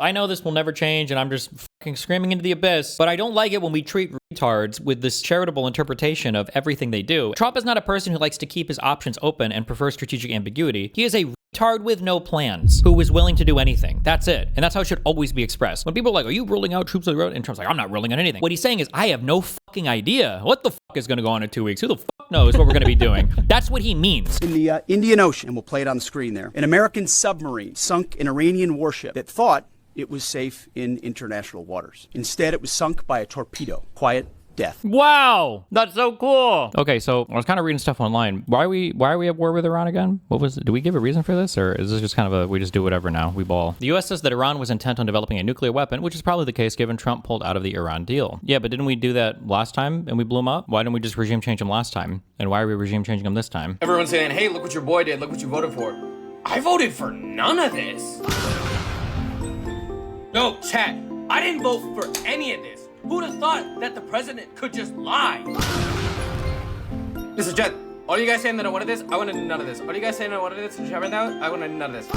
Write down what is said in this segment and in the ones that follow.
I know this will never change and I'm just fucking screaming into the abyss, but I don't like it when we treat retards with this charitable interpretation of everything they do. Trump is not a person who likes to keep his options open and prefers strategic ambiguity. He is a retard with no plans who is willing to do anything. That's it. And that's how it should always be expressed. When people are like, are you ruling out troops on the road? And Trump's like, I'm not ruling out anything. What he's saying is, I have no fucking idea what the fuck is going to go on in 2 weeks. Who the fuck knows what we're going to be doing? That's what he means. In the Indian Ocean, and we'll play it on the screen there, an American submarine sunk an Iranian warship that thought it was safe in international waters. Instead, it was sunk by a torpedo. Quiet death. Wow, that's so cool. Okay, so I was kind of reading stuff online. Why are we at war with Iran again? What was it? Do we give a reason for this, or is this just kind of we just do whatever now? We ball. The U.S. says that Iran was intent on developing a nuclear weapon, which is probably the case given Trump pulled out of the Iran deal. Yeah, but didn't we do that last time and we blew him up? Why didn't we just regime change him last time? And why are we regime changing him this time? Everyone's saying, hey, look what your boy did. Look what you voted for. I voted for none of this. No, chat, I didn't vote for any of this. Who'd have thought that the president could just lie? Listen, chat, all you guys saying that I wanted this, I wanted none of this. All you guys saying I wanted this, I wanted none of this.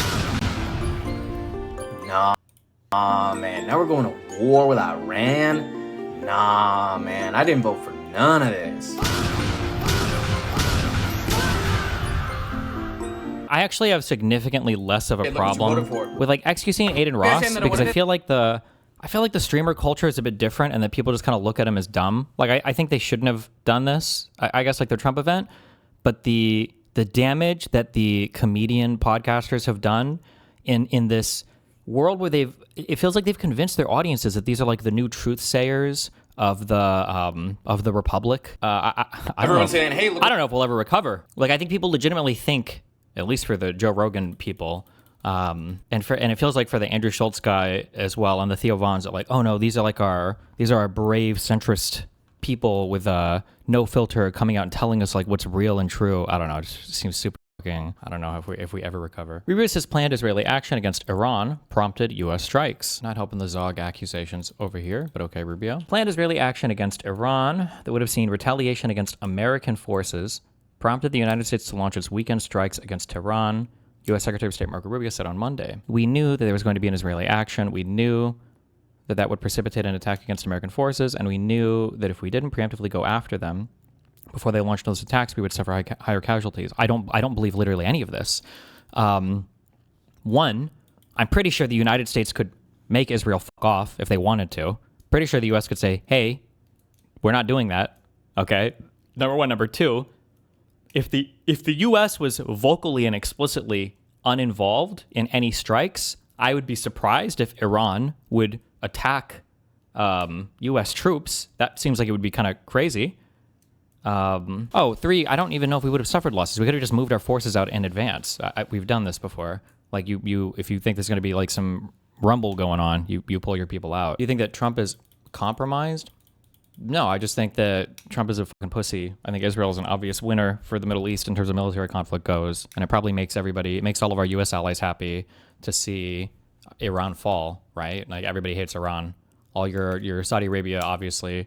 Nah, man, now we're going to war with Iran? Nah, man, I didn't vote for none of this. I actually have significantly less of a problem with like excusing Aiden Ross because I feel like the streamer culture is a bit different and that people just kind of look at him as dumb. Like I think they shouldn't have done this. I guess like the Trump event, but the damage that the comedian podcasters have done in this world where it feels like they've convinced their audiences that these are like the new truth sayers of the Republic. Everyone's saying, hey, look. I don't know if we'll ever recover. Like I think people legitimately think, at least for the Joe Rogan people, and it feels like for the Andrew Schultz guy as well, and the Theo Vons, that like, oh no, these are our brave centrist people with no filter coming out and telling us like what's real and true. I don't know, it just seems super fucking, I don't know if we ever recover. Rubio says planned Israeli action against Iran prompted U.S. strikes. Not helping the Zog accusations over here, but okay, Rubio. Planned Israeli action against Iran that would have seen retaliation against American forces prompted the United States to launch its weekend strikes against Tehran, U.S. Secretary of State Marco Rubio said on Monday. We knew that there was going to be an Israeli action. We knew that would precipitate an attack against American forces, and we knew that if we didn't preemptively go after them before they launched those attacks, we would suffer higher casualties. I don't believe literally any of this. One, I'm pretty sure the United States could make Israel fuck off if they wanted to. Pretty sure the U.S. could say, hey, we're not doing that. Okay? Number one. Number two, if the U.S. was vocally and explicitly uninvolved in any strikes, I would be surprised if Iran would attack U.S. troops. That seems like it would be kind of crazy. Three, I don't even know if we would have suffered losses. We could have just moved our forces out in advance. We've done this before. Like if you think there's going to be like some rumble going on, you pull your people out. Do you think that Trump is compromised? No, I just think that Trump is a fucking pussy. I think Israel is an obvious winner for the Middle East in terms of military conflict goes, and it probably makes all of our U.S. allies happy to see Iran fall, right? Like everybody hates Iran. All your Saudi Arabia, obviously,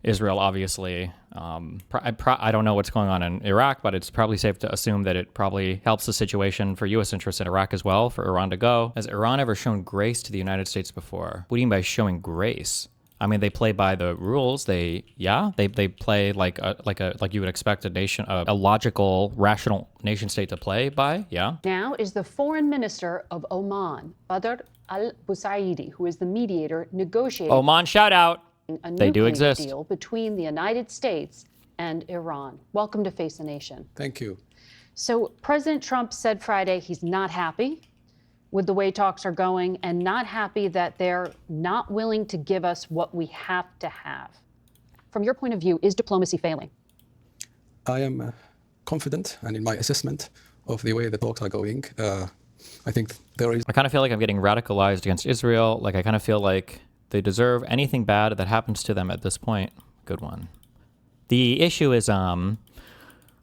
Israel, obviously. I don't know what's going on in Iraq, but it's probably safe to assume that it probably helps the situation for U.S. interests in Iraq as well, for Iran to go. Has Iran ever shown grace to the United States before? What do you mean by showing grace? I mean, they play by the rules. They play like you would expect a logical, rational nation state to play by. Yeah. Now is the foreign minister of Oman, Badr al-Busaidi, who is the mediator negotiating Oman, shout out. A they do exist. Deal between the United States and Iran. Welcome to Face the Nation. Thank you. So President Trump said Friday he's not happy with the way talks are going and not happy that they're not willing to give us what we have to have. From your point of view, is diplomacy failing? I am confident, and in my assessment of the way the talks are going, I think there is... I kind of feel like I'm getting radicalized against Israel. Like I kind of feel like they deserve anything bad that happens to them at this point. Good one. The issue is, remember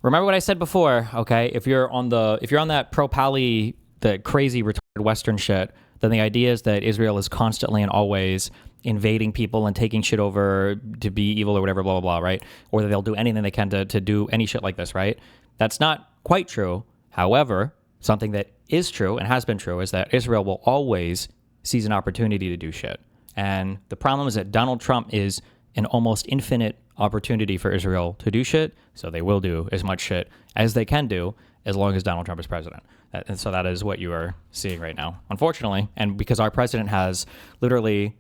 what I said before, okay? If you're on that pro-Pali, the crazy retarded Western shit, then the idea is that Israel is constantly and always invading people and taking shit over to be evil or whatever, blah, blah, blah, right? Or that they'll do anything they can to do any shit like this, right? That's not quite true. However, something that is true and has been true is that Israel will always sees an opportunity to do shit. And the problem is that Donald Trump is an almost infinite opportunity for Israel to do shit, so they will do as much shit as they can do as long as Donald Trump is president. And so that is what you are seeing right now, unfortunately. And because our president has literally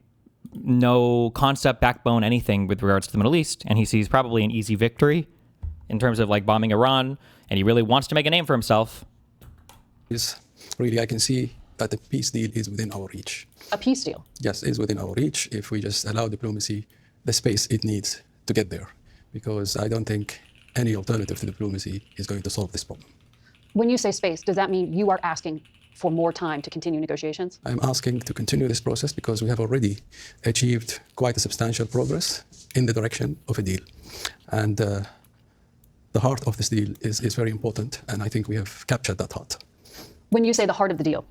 no concept, backbone, anything with regards to the Middle East, and he sees probably an easy victory in terms of like bombing Iran, and he really wants to make a name for himself. Really, I can see that the peace deal is within our reach. A peace deal? Yes, is within our reach if we just allow diplomacy the space it needs to get there. Because I don't think any alternative to diplomacy is going to solve this problem. When you say space, does that mean you are asking for more time to continue negotiations? I'm asking to continue this process because we have already achieved quite a substantial progress in the direction of a deal. And the heart of this deal is very important, and I think we have captured that heart. When you say the heart of the deal,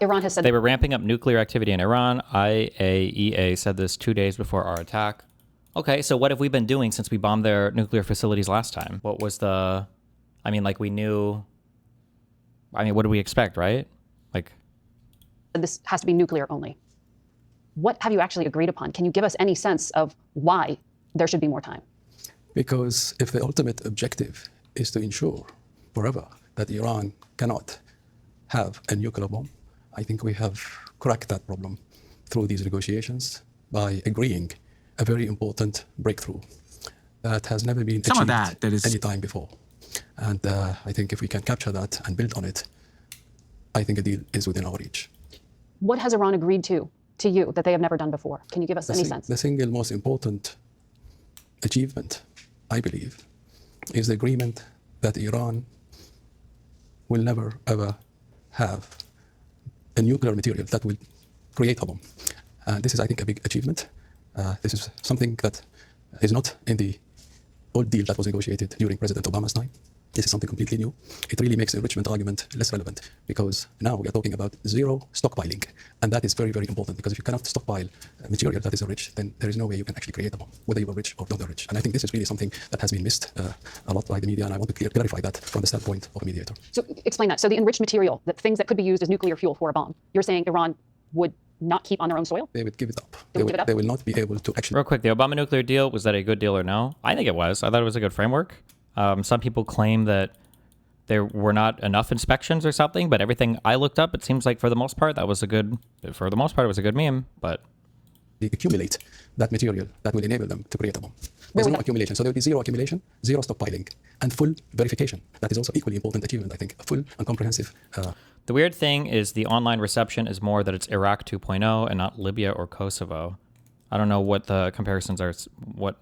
Iran has said they were ramping up nuclear activity in Iran. IAEA said this 2 days before our attack. Okay, so what have we been doing since we bombed their nuclear facilities last time? What was the... I mean, like, we knew... I mean, what do we expect, right? Like... this has to be nuclear only. What have you actually agreed upon? Can you give us any sense of why there should be more time? Because if the ultimate objective is to ensure forever that Iran cannot have a nuclear bomb, I think we have cracked that problem through these negotiations by agreeing a very important breakthrough that has never been achieved any time before. And I think if we can capture that and build on it, I think a deal is within our reach. What has Iran agreed to you that they have never done before? Can you give us any sense? The single most important achievement, I believe, is the agreement that Iran will never, ever have a nuclear material that will create a bomb. And this is, I think, a big achievement. This is something that is not in the old deal that was negotiated during President Obama's time. This is something completely new. It really makes the enrichment argument less relevant because now we are talking about zero stockpiling. And that is very, very important because if you cannot stockpile material that is enriched, then there is no way you can actually create a bomb, whether you are rich or not rich. And I think this is really something that has been missed a lot by the media, and I want to clarify that from the standpoint of a mediator. So explain that. So the enriched material, the things that could be used as nuclear fuel for a bomb, you're saying Iran would not keep on their own soil? They would give it up. They will not be able to actually... Real quick, the Obama nuclear deal, was that a good deal or no? I think it was. I thought it was a good framework. Some people claim that there were not enough inspections or something, but everything I looked up, it seems like for the most part, it was a good meme, but... They accumulate that material that will enable them to create a bomb. There's no accumulation. So there will be zero accumulation, zero stockpiling, and full verification. That is also equally important achievement, I think. A full and comprehensive... The weird thing is the online reception is more that it's Iraq 2.0 and not Libya or Kosovo. I don't know what the comparisons are, what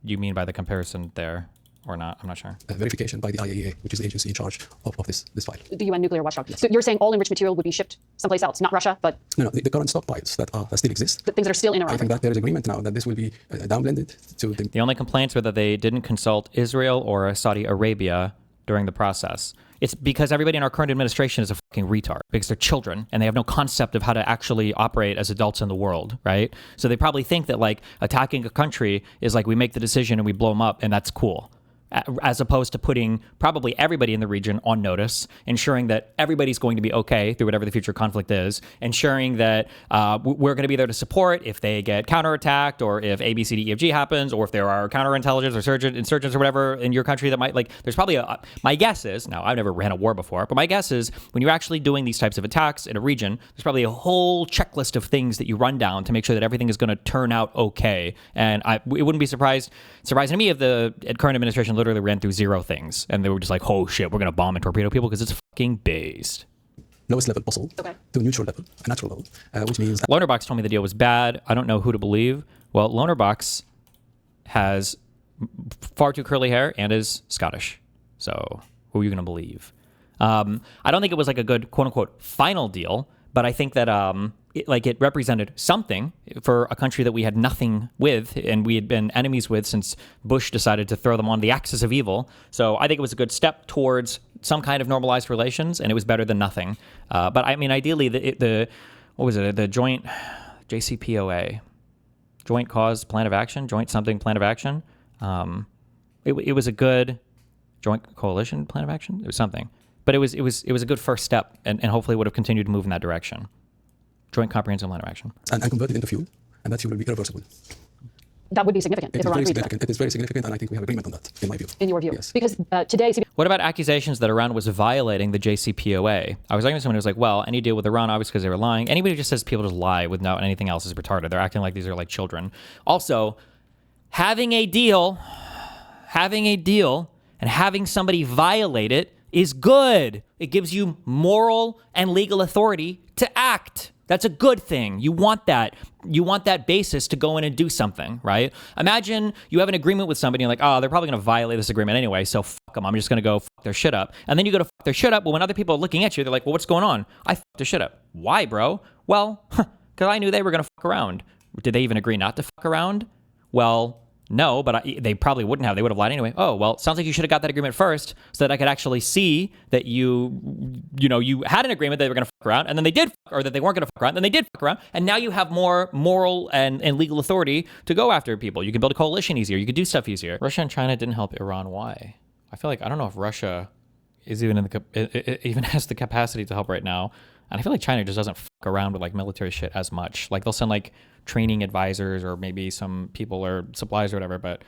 you mean by the comparison there or not. I'm not sure. Verification by the IAEA, which is the agency in charge of this file. The UN nuclear watchdog. So you're saying all enriched material would be shipped someplace else, not Russia, but... No, the current stockpiles that still exist. The things that are still in Iran. I think that there is agreement now that this will be downblended to... The only complaints were that they didn't consult Israel or Saudi Arabia during the process. It's because everybody in our current administration is a fucking retard because they're children and they have no concept of how to actually operate as adults in the world, right? So they probably think that like attacking a country is like we make the decision and we blow them up and that's cool. As opposed to putting probably everybody in the region on notice, ensuring that everybody's going to be okay through whatever the future conflict is, ensuring that we're going to be there to support if they get counterattacked or if A, B, C, D, E, F, G happens, or if there are counterintelligence or insurgents or whatever in your country that might, like, there's probably my guess is, now I've never ran a war before, but my guess is when you're actually doing these types of attacks in a region, there's probably a whole checklist of things that you run down to make sure that everything is going to turn out okay. And it wouldn't be surprising to me if the current administration literally ran through zero things and they were just like, oh shit, we're gonna bomb and torpedo people because it's fucking based. Lowest level possible to neutral level, a natural level, which means that... Lonerbox told me the deal was bad. I don't know who to believe. Well, Lonerbox has far too curly hair and is Scottish. So who are you gonna believe? I don't think it was like a good quote unquote final deal, but I think that it represented something for a country that we had nothing with and we had been enemies with since Bush decided to throw them on the axis of evil. So I think it was a good step towards some kind of normalized relations, and it was better than nothing. But I mean, ideally, the joint JCPOA, joint cause plan of action, joint something plan of action. It was a good joint coalition plan of action. It was something, but it was a good first step, and hopefully would have continued to move in that direction. Joint comprehensive line of action. and convert it into fuel, and that fuel will be irreversible. That would be significant It if is Iran very agreed to that. significant. It is very significant, and I think we have agreement on that, in my view. In your view. Yes. Because today, What about accusations that Iran was violating the JCPOA? I was talking to someone who was like, well, any deal with Iran, obviously because they were lying. Anybody who just says people just lie without anything else is retarded. They're acting like these are like children. Also, having a deal and having somebody violate it is good. It gives you moral and legal authority to act. That's a good thing. You want that. You want that basis to go in and do something, right? Imagine you have an agreement with somebody and you're like, oh, they're probably going to violate this agreement anyway, so fuck them. I'm just going to go fuck their shit up. And then you go to fuck their shit up, but when other people are looking at you, they're like, well, what's going on? I fucked their shit up. Why, bro? Well, because I knew they were going to fuck around. Did they even agree not to fuck around? Well, no, but they probably wouldn't have. They would have lied anyway. Oh, well, sounds like you should have got that agreement first so that I could actually see that you had an agreement that they were going to fuck around, and then they did, or that they weren't going to fuck around, then they did fuck around, and now you have more moral and legal authority to go after people. You can build a coalition easier. You could do stuff easier. Russia and China didn't help Iran. Why? I feel like, I don't know if Russia is even has the capacity to help right now. And I feel like China just doesn't fuck around with like military shit as much. Like they'll send like training advisors or maybe some people or supplies or whatever. But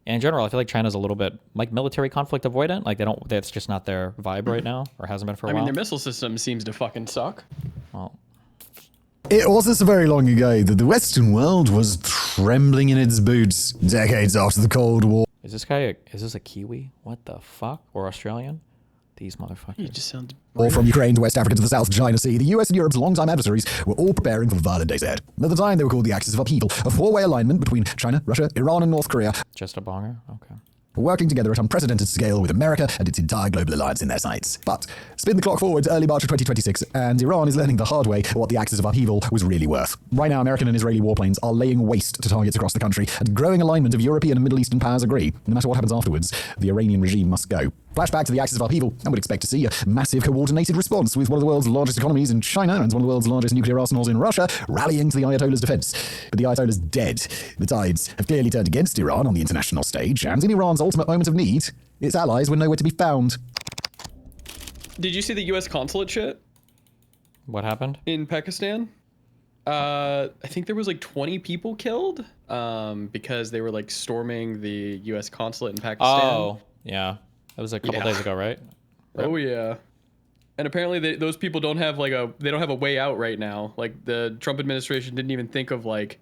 in general, I feel like China's a little bit like military conflict avoidant. Like that's just not their vibe right now, or hasn't been for a while. I mean, their missile system seems to fucking suck. Well, It wasn't so very long ago that the Western world was trembling in its boots decades after the Cold War. is this a Kiwi? What the fuck? Or Australian? These motherfuckers. You just sound. Or from Ukraine to West Africa to the South China Sea, the US and Europe's longtime adversaries were all preparing for the violent days ahead. At the time, they were called the Axis of Upheaval, a four-way alignment between China, Russia, Iran, and North Korea, Just a bonger? Okay. working together at unprecedented scale with America and its entire global alliance in their sights. But spin the clock forward to early March of 2026, and Iran is learning the hard way what the Axis of Upheaval was really worth. Right now, American and Israeli warplanes are laying waste to targets across the country, and growing alignment of European and Middle Eastern powers agree. No matter what happens afterwards, the Iranian regime must go. Flashback to the Axis of Upheaval, and would expect to see a massive coordinated response with one of the world's largest economies in China and one of the world's largest nuclear arsenals in Russia rallying to the Ayatollah's defense. But the Ayatollah's dead. The tides have clearly turned against Iran on the international stage, and in Iran's ultimate moment of need, its allies were nowhere to be found. Did you see the U.S. consulate shit What happened? in Pakistan? I think there was like 20 people killed because they were like storming the U.S. consulate in Pakistan. Oh, yeah. That was a couple days ago, right? Oh yeah. And apparently those people don't have they don't have a way out right now. Like the Trump administration didn't even think of like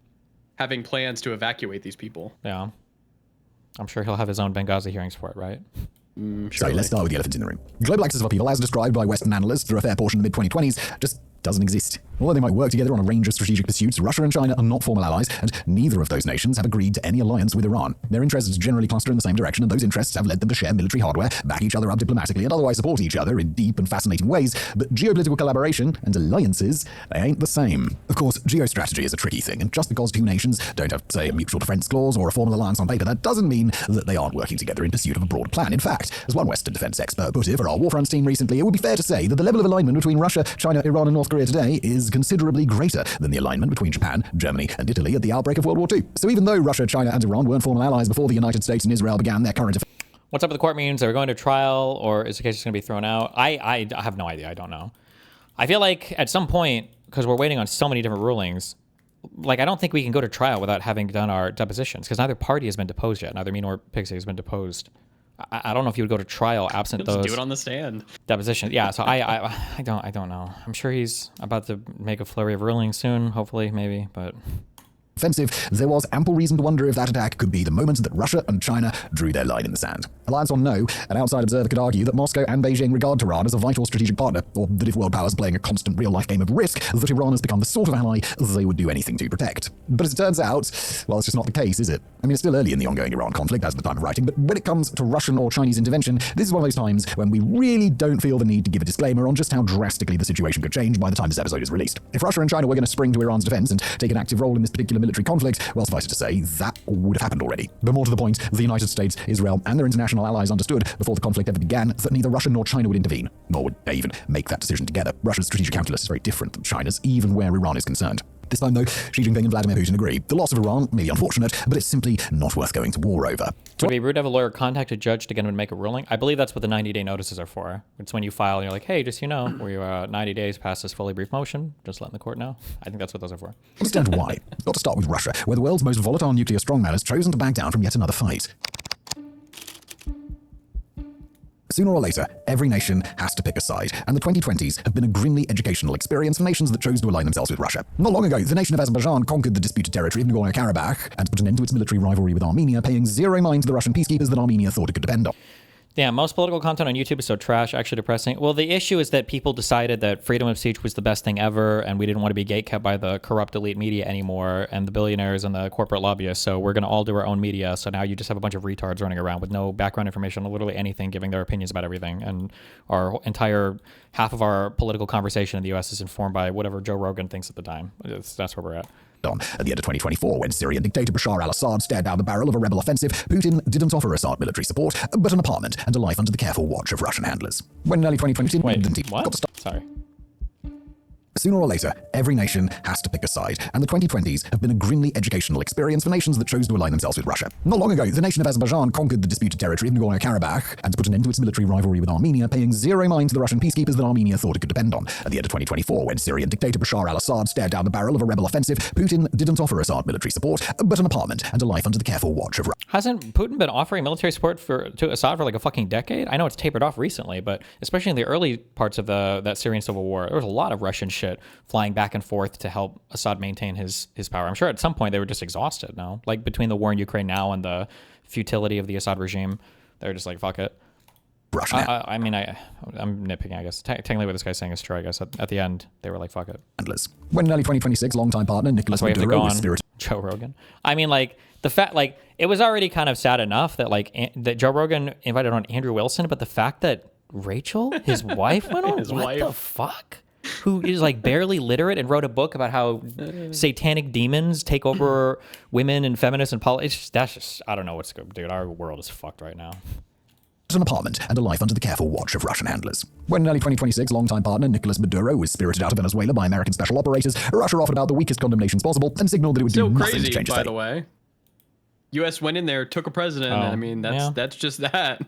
having plans to evacuate these people. Yeah. I'm sure he'll have his own Benghazi hearings for it, right? So let's start with the elephant in the room. Global Axis of Upheaval, as described by Western analysts through a fair portion of the mid-2020s, just doesn't exist. Although they might work together on a range of strategic pursuits, Russia and China are not formal allies, and neither of those nations have agreed to any alliance with Iran. Their interests generally cluster in the same direction, and those interests have led them to share military hardware, back each other up diplomatically, and otherwise support each other in deep and fascinating ways. But geopolitical collaboration and alliances, they ain't the same. Of course, geostrategy is a tricky thing, and just because two nations don't have, say, a mutual defense clause or a formal alliance on paper, that doesn't mean that they aren't working together in pursuit of a broad plan. In fact, as one Western defense expert put it for our Warfronts team recently, it would be fair to say that the level of alignment between Russia, China, Iran, and North Korea today is considerably greater than the alignment between Japan, Germany, and Italy at the outbreak of World War II. So even though Russia, China, and Iran weren't formal allies before the United States and Israel began their current What's up with the court meetings? Are we going to trial, or is the case just going to be thrown out? I have no idea. I don't know. I feel like at some point, because we're waiting on so many different rulings, like I don't think we can go to trial without having done our depositions, because neither party has been deposed yet. Neither me nor Pixie has been deposed. I don't know if you would go to trial absent Just those do it on the stand. depositions. Yeah, so I don't know. I'm sure he's about to make a flurry of rulings soon, hopefully, maybe, but offensive, there was ample reason to wonder if that attack could be the moment that Russia and China drew their line in the sand. Alliance or no, an outside observer could argue that Moscow and Beijing regard Tehran as a vital strategic partner, or that if world powers are playing a constant real-life game of risk, that Iran has become the sort of ally they would do anything to protect. But as it turns out, well, it's just not the case, is it? I mean, it's still early in the ongoing Iran conflict as of the time of writing, but when it comes to Russian or Chinese intervention, this is one of those times when we really don't feel the need to give a disclaimer on just how drastically the situation could change by the time this episode is released. If Russia and China were going to spring to Iran's defense and take an active role in this particular military conflict, well, suffice it to say, that would have happened already. But more to the point, the United States, Israel, and their international allies understood before the conflict ever began that neither Russia nor China would intervene, nor would they even make that decision together. Russia's strategic calculus is very different than China's, even where Iran is concerned. This time, though, Xi Jinping and Vladimir Putin agree. The loss of Iran may be unfortunate, but it's simply not worth going to war over. Would it be rude to have a lawyer contact a judge to get him to make a ruling? I believe that's what the 90-day notices are for. It's when you file and you're like, hey, just we're 90 days past this fully brief motion. Just letting the court know. I think that's what those are for. Understand why. Got to start with Russia, where the world's most volatile nuclear strongman has chosen to back down from yet another fight. Sooner or later, every nation has to pick a side, and the 2020s have been a grimly educational experience for nations that chose to align themselves with Russia. Not long ago, the nation of Azerbaijan conquered the disputed territory of Nagorno-Karabakh and put an end to its military rivalry with Armenia, paying zero mind to the Russian peacekeepers that Armenia thought it could depend on. Yeah, most political content on YouTube is so trash, actually depressing. Well, the issue is that people decided that freedom of speech was the best thing ever, and we didn't want to be gatekept by the corrupt elite media anymore, and the billionaires and the corporate lobbyists, so we're going to all do our own media, so now you just have a bunch of retards running around with no background information on literally anything, giving their opinions about everything, and our entire half of our political conversation in the U.S. is informed by whatever Joe Rogan thinks at the time. That's where we're at. On. At the end of 2024, when Syrian dictator Bashar al-Assad stared down the barrel of a rebel offensive, Putin didn't offer Assad military support, but an apartment and a life under the careful watch of Russian handlers. When in early 2022, What? Sorry. Sooner or later, every nation has to pick a side, and the 2020s have been a grimly educational experience for nations that chose to align themselves with Russia. Not long ago, the nation of Azerbaijan conquered the disputed territory of Nagorno-Karabakh and put an end to its military rivalry with Armenia, paying zero mind to the Russian peacekeepers that Armenia thought it could depend on. At the end of 2024, when Syrian dictator Bashar al-Assad stared down the barrel of a rebel offensive, Putin didn't offer Assad military support, but an apartment and a life under the careful watch of Russia. Hasn't Putin been offering military support to Assad for like a fucking decade? I know it's tapered off recently, but especially in the early parts of that Syrian civil war, there was a lot of Russian shit flying back and forth to help Assad maintain his power. I'm sure at some point they were just exhausted, no? Like between the war in Ukraine now and the futility of the Assad regime, they're just like, fuck it. Russia. I'm nitpicking, I guess. Technically what this guy's saying is true, I guess. At the end, they were like, fuck it. Handlers. When in early 2026, longtime partner Nicholas Maduro was spirited. Joe Rogan. I mean, like, the fact, like, it was already kind of sad enough that, like, that Joe Rogan invited on Andrew Wilson, but the fact that Rachel, his wife, went on, what the fuck? Who is like barely literate and wrote a book about how satanic demons take over women and feminists and politics. That's just, I don't know what's good, dude. Our world is fucked right now. An apartment and a life under the careful watch of Russian handlers. When in early 2026, longtime partner Nicolas Maduro was spirited out of Venezuela by American special operators, Russia offered about the weakest condemnations possible and signaled that it would do nothing to change by the way. U.S. went in there, took a president. I mean, that's just that.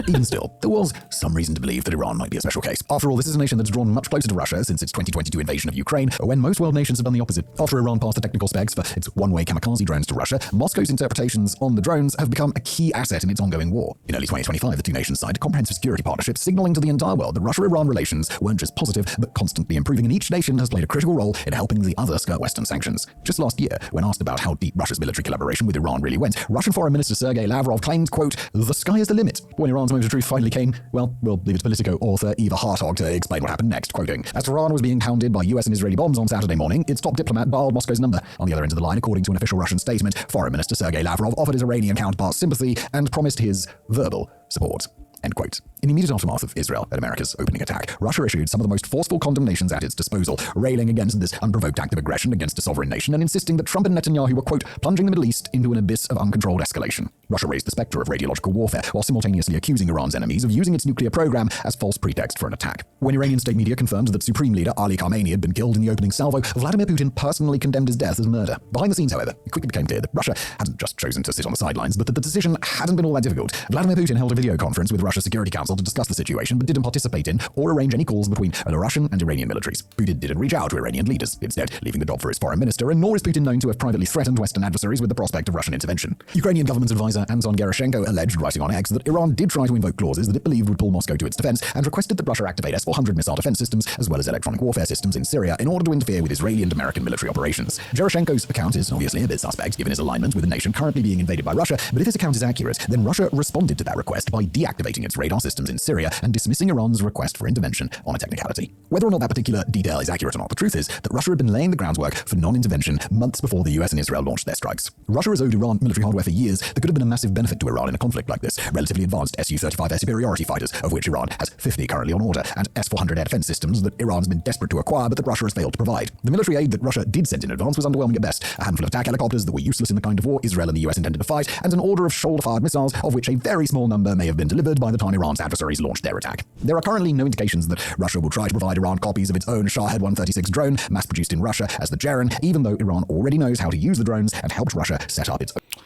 Even still, there was some reason to believe that Iran might be a special case. After all, this is a nation that's drawn much closer to Russia since its 2022 invasion of Ukraine, when most world nations have done the opposite. After Iran passed the technical specs for its one-way kamikaze drones to Russia, Moscow's interpretations on the drones have become a key asset in its ongoing war. In early 2025, the two nations signed a comprehensive security partnership, signaling to the entire world that Russia-Iran relations weren't just positive, but constantly improving, and each nation has played a critical role in helping the other skirt Western sanctions. Just last year, when asked about how deep Russia's military collaboration with Iran really went, Russian Foreign Minister Sergei Lavrov claimed, quote, "The sky is the limit." When Iran's moment of truth finally came, well, we'll leave it to Politico author Eva Hartog to explain what happened next, quoting, "As Tehran was being hounded by US and Israeli bombs on Saturday morning, its top diplomat dialed Moscow's number." On the other end of the line, according to an official Russian statement, Foreign Minister Sergei Lavrov offered his Iranian counterpart sympathy and promised his verbal support. End quote. In the immediate aftermath of Israel and America's opening attack, Russia issued some of the most forceful condemnations at its disposal, railing against this unprovoked act of aggression against a sovereign nation and insisting that Trump and Netanyahu were, quote, plunging the Middle East into an abyss of uncontrolled escalation. Russia raised the specter of radiological warfare while simultaneously accusing Iran's enemies of using its nuclear program as false pretext for an attack. When Iranian state media confirmed that Supreme Leader Ali Khamenei had been killed in the opening salvo, Vladimir Putin personally condemned his death as murder. Behind the scenes, however, it quickly became clear that Russia hadn't just chosen to sit on the sidelines, but that the decision hadn't been all that difficult. Vladimir Putin held a video conference with Russia's Security Council to discuss the situation, but didn't participate in or arrange any calls between Russian and Iranian militaries. Putin didn't reach out to Iranian leaders, instead leaving the job for his foreign minister, and nor is Putin known to have privately threatened Western adversaries with the prospect of Russian intervention. Ukrainian government advisor Anton Gerashenko alleged, writing on X, that Iran did try to invoke clauses that it believed would pull Moscow to its defense, and requested that Russia activate S-400 missile defense systems, as well as electronic warfare systems in Syria, in order to interfere with Israeli and American military operations. Gerashenko's account is obviously a bit suspect, given his alignment with a nation currently being invaded by Russia, but if his account is accurate, then Russia responded to that request by deactivating its radar systems in Syria and dismissing Iran's request for intervention on a technicality. Whether or not that particular detail is accurate or not, the truth is that Russia had been laying the groundwork for non-intervention months before the US and Israel launched their strikes. Russia has owed Iran military hardware for years that could have been a massive benefit to Iran in a conflict like this. Relatively advanced Su-35 air superiority fighters, of which Iran has 50 currently on order, and S-400 air defense systems that Iran's been desperate to acquire but that Russia has failed to provide. The military aid that Russia did send in advance was underwhelming at best. A handful of attack helicopters that were useless in the kind of war Israel and the US intended to fight, and an order of shoulder-fired missiles, of which a very small number may have been delivered by the time Iran sat adversaries launched their attack. There are currently no indications that Russia will try to provide Iran copies of its own Shahed 136 drone, mass-produced in Russia as the Jeren, even though Iran already knows how to use the drones and helped Russia set up its own.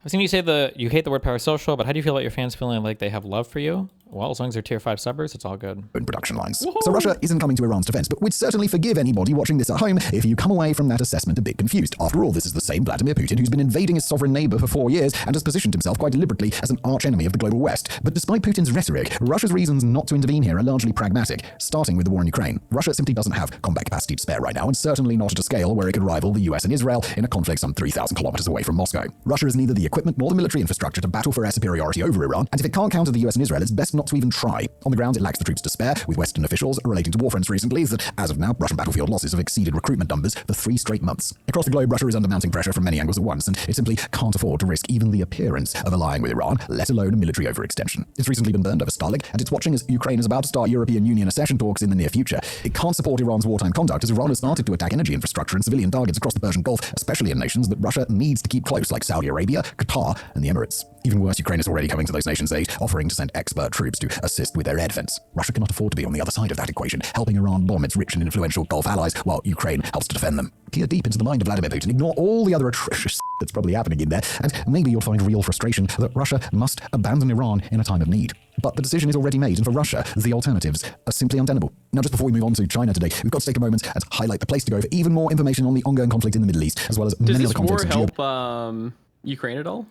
I've seen you say you hate the word parasocial, but how do you feel about your fans feeling like they have love for you? Well, as long as they're tier 5 subbers, it's all good. Production lines. Woohoo! So Russia isn't coming to Iran's defense, but we'd certainly forgive anybody watching this at home if you come away from that assessment a bit confused. After all, this is the same Vladimir Putin who's been invading his sovereign neighbor for 4 years and has positioned himself quite deliberately as an arch-enemy of the global West. But despite Putin's rhetoric, Russia's reasons not to intervene here are largely pragmatic, starting with the war in Ukraine. Russia simply doesn't have combat capacity to spare right now, and certainly not at a scale where it could rival the US and Israel in a conflict some 3,000 kilometers away from Moscow. Russia has neither the equipment nor the military infrastructure to battle for air superiority over Iran, and if it can't counter the US and Israel, it's best not to even try. On the ground, it lacks the troops to spare, with Western officials relating to war fronts recently that, as of now, Russian battlefield losses have exceeded recruitment numbers for 3 straight months. Across the globe, Russia is under mounting pressure from many angles at once, and it simply can't afford to risk even the appearance of allying with Iran, let alone a military overextension. It's recently been burned over Starlink, and it's watching as Ukraine is about to start European Union accession talks in the near future. It can't support Iran's wartime conduct as Iran has started to attack energy infrastructure and civilian targets across the Persian Gulf, especially in nations that Russia needs to keep close, like Saudi Arabia, Qatar, and the Emirates. Even worse, Ukraine is already coming to those nations' aid, offering to send expert troops to assist with their air defense. Russia cannot afford to be on the other side of that equation, helping Iran bomb its rich and influential Gulf allies, while Ukraine helps to defend them. Peer deep into the mind of Vladimir Putin, ignore all the other atrocious that's probably happening in there, and maybe you'll find real frustration that Russia must abandon Iran in a time of need. But the decision is already made, and for Russia, the alternatives are simply untenable. Now, just before we move on to China today, we've got to take a moment and highlight the place to go for even more information on the ongoing conflict in the Middle East, as well as many other conflicts. Does this war help Ukraine at all?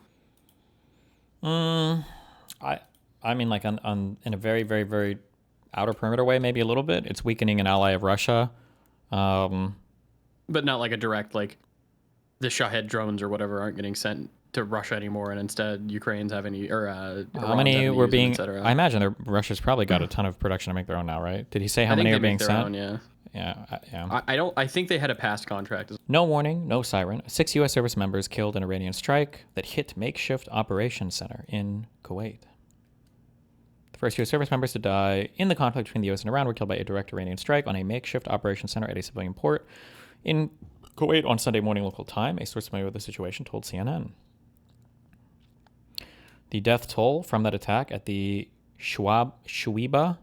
I mean, like on in a very, very, very outer perimeter way, maybe a little bit. It's weakening an ally of Russia. But not like a direct, like the Shahed drones or whatever aren't getting sent to Russia anymore, and instead Ukraine's having how many were being? I imagine Russia's probably got a ton of production to make their own now, right? Did he say how many are being sent? Own, yeah. I think they had a past contract. No warning, no siren. 6 U.S. service members killed in Iranian strike that hit makeshift operations center in Kuwait. The first U.S. service members to die in the conflict between the U.S. and Iran were killed by a direct Iranian strike on a makeshift operations center at a civilian port in Kuwait on Sunday morning local time. A source familiar with the situation told CNN. The death toll from that attack at the Shuaiba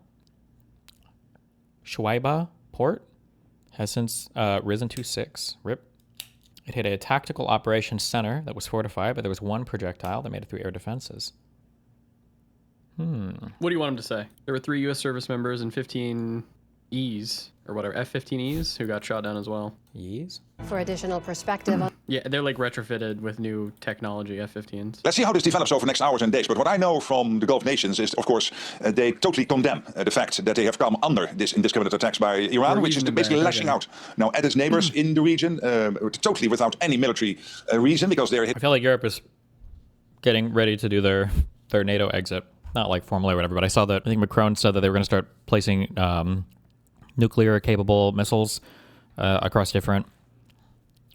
port has since risen to 6. RIP. It hit a tactical operations center that was fortified, but there was 1 projectile that made it through air defenses. What do you want him to say? There were 3 U.S. service members and 15 Es, or whatever, F-15Es, who got shot down as well. Es? For additional perspective on... Yeah, they're like retrofitted with new technology, F-15s. Let's see how this develops over the next hours and days. But what I know from the Gulf nations is, of course, they totally condemn the fact that they have come under this indiscriminate attacks by Iran, which is basically lashing out now at its neighbors in the region, totally without any military reason, because they're... I feel like Europe is getting ready to do their NATO exit. Not like formally or whatever, but I saw that, I think Macron said that they were going to start placing nuclear-capable missiles across different,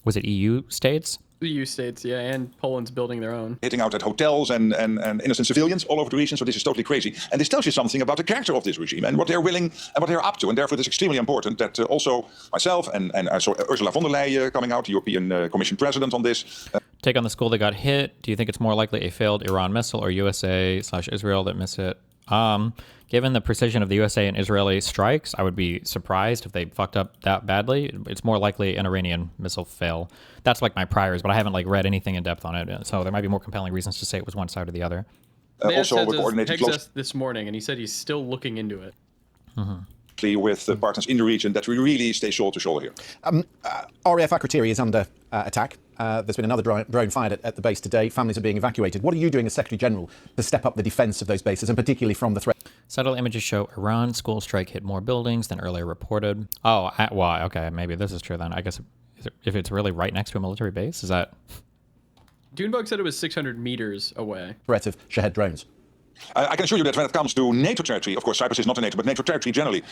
was it EU states? EU states, yeah, and Poland's building their own. Hitting out at hotels and innocent civilians all over the region, so this is totally crazy. And this tells you something about the character of this regime and what they're willing and what they're up to. And therefore, it is extremely important that also myself and so Ursula von der Leyen coming out, the European Commission President on this. Take on the school that got hit. Do you think it's more likely a failed Iran missile or USA/Israel that miss it? Given the precision of the USA and Israeli strikes, I would be surprised if they fucked up that badly. It's more likely an Iranian missile fail. That's like my priors, but I haven't like read anything in depth on it. So there might be more compelling reasons to say it was one side or the other. Also, we're coordinating close this morning, and he said he's still looking into it. With partners in the region that we really stay shoulder to shoulder here. RAF Akrotiri is under attack. There's been another drone fired at the base today. Families are being evacuated. What are you doing as Secretary General to step up the defence of those bases, and particularly from the threat? Satellite images show Iran school strike hit more buildings than earlier reported. Oh, why? Okay, maybe this is true then. I guess if it's really right next to a military base, is that... Dunebug said it was 600 meters away. Threat of Shahed drones. I can assure you that when it comes to NATO territory, of course, Cyprus is not a NATO, but NATO territory generally,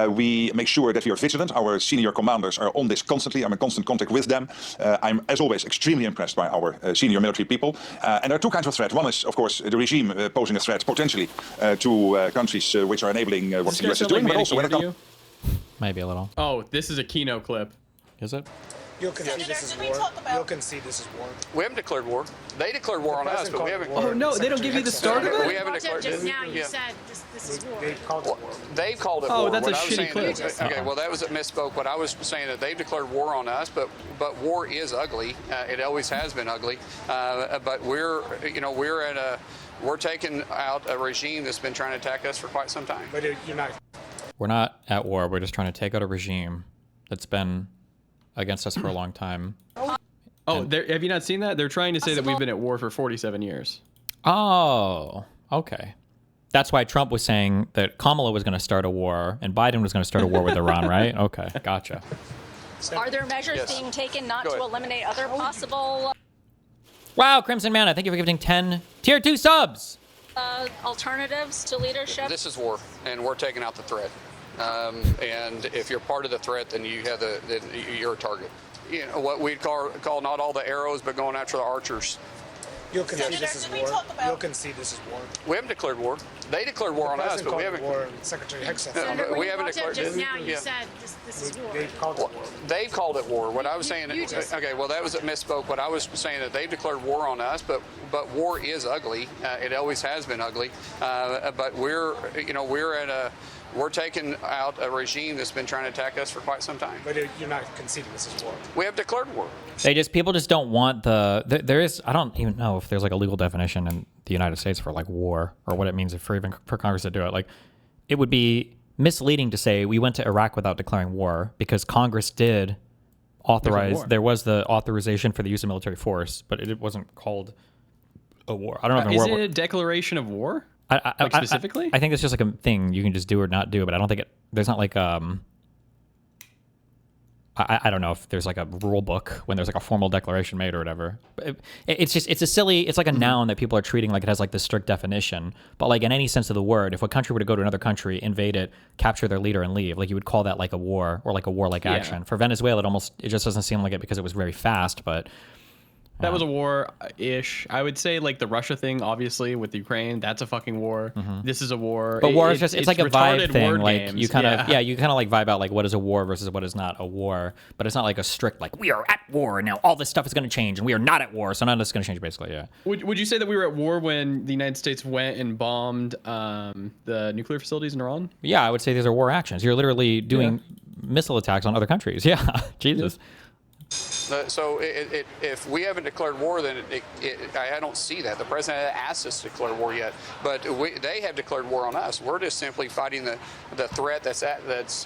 we make sure that we are vigilant. Our senior commanders are on this constantly. I'm in constant contact with them. I'm, as always, extremely impressed by our senior military people. And there are 2 kinds of threat. One is, of course, the regime posing a threat potentially to countries which are enabling what the US is doing, but also when it comes... Maybe a little. Oh, this is a Kino clip. Is it? You'll concede this is war. You'll concede this is war. We haven't declared war. They declared war on us, but we haven't. Oh no, they don't give you the start of it. We haven't declared. Just now, you said this is war. They've called it war. They've called it war. Oh, that's a What I was shitty saying clip. okay, well, that was a misspoke. What I was saying that they've declared war on us, but war is ugly. It always has been ugly. But we're taking out a regime that's been trying to attack us for quite some time. But you're not. We're not at war. We're just trying to take out a regime that's been against us for a long time. Oh, have you not seen that? They're trying to say that we've been at war for 47 years. Oh, okay. That's why Trump was saying that Kamala was going to start a war and Biden was going to start a war with Iran, right? Okay, gotcha. Are there measures being taken not to eliminate other possible Wow, Crimson Mana, thank you for giving 10 tier 2 subs. alternatives to leadership? This is war, and we're taking out the threat. And if you're part of the threat, then you're a target. You know what we'd call not all the arrows, but going after the archers. You'll concede this is war. You'll concede this is war. We haven't declared war. They declared war on us, but we haven't. War. Secretary Hicks said we haven't declared. Just now, you said this is war. They've called it war. They've called it war. What I was saying. Okay, well that was a misspoke. What I was saying that they've declared war on us, but war is ugly. It always has been ugly. But we're taking out a regime that's been trying to attack us for quite some time. But you're not conceding this is war. We have declared war. People just don't want there is, I don't even know if there's like a legal definition in the United States for like war or what it means for Congress to do it. Like it would be misleading to say we went to Iraq without declaring war because Congress did authorize, there was the authorization for the use of military force, but it wasn't called a war. I don't know if is it a declaration of war? Specifically? I think it's just like a thing you can just do or not do, but I don't think there's not like I don't know if there's like a rule book when there's like a formal declaration made or whatever. It's like a noun that people are treating like it has like this strict definition. But like in any sense of the word, if a country were to go to another country, invade it, capture their leader and leave, like you would call that like a war or like a warlike action. For Venezuela, it just doesn't seem like it because it was very fast, but that was a war-ish. I would say like the Russia thing, obviously, with Ukraine, that's a fucking war. This is a war. But war is just, it's like a vibe thing. Like games. you kind of, you kind of like vibe out like what is a war versus what is not a war. But it's not like a strict, like we are at war and now all this stuff is going to change and we are not at war. So none of this is going to change basically, yeah. Would you say that we were at war when the United States went and bombed the nuclear facilities in Iran? Yeah, I would say these are war actions. You're literally doing missile attacks on other countries. Yeah, Jesus. So if we haven't declared war, then I don't see that. The president hasn't asked us to declare war yet, but they have declared war on us. We're just simply fighting the threat that's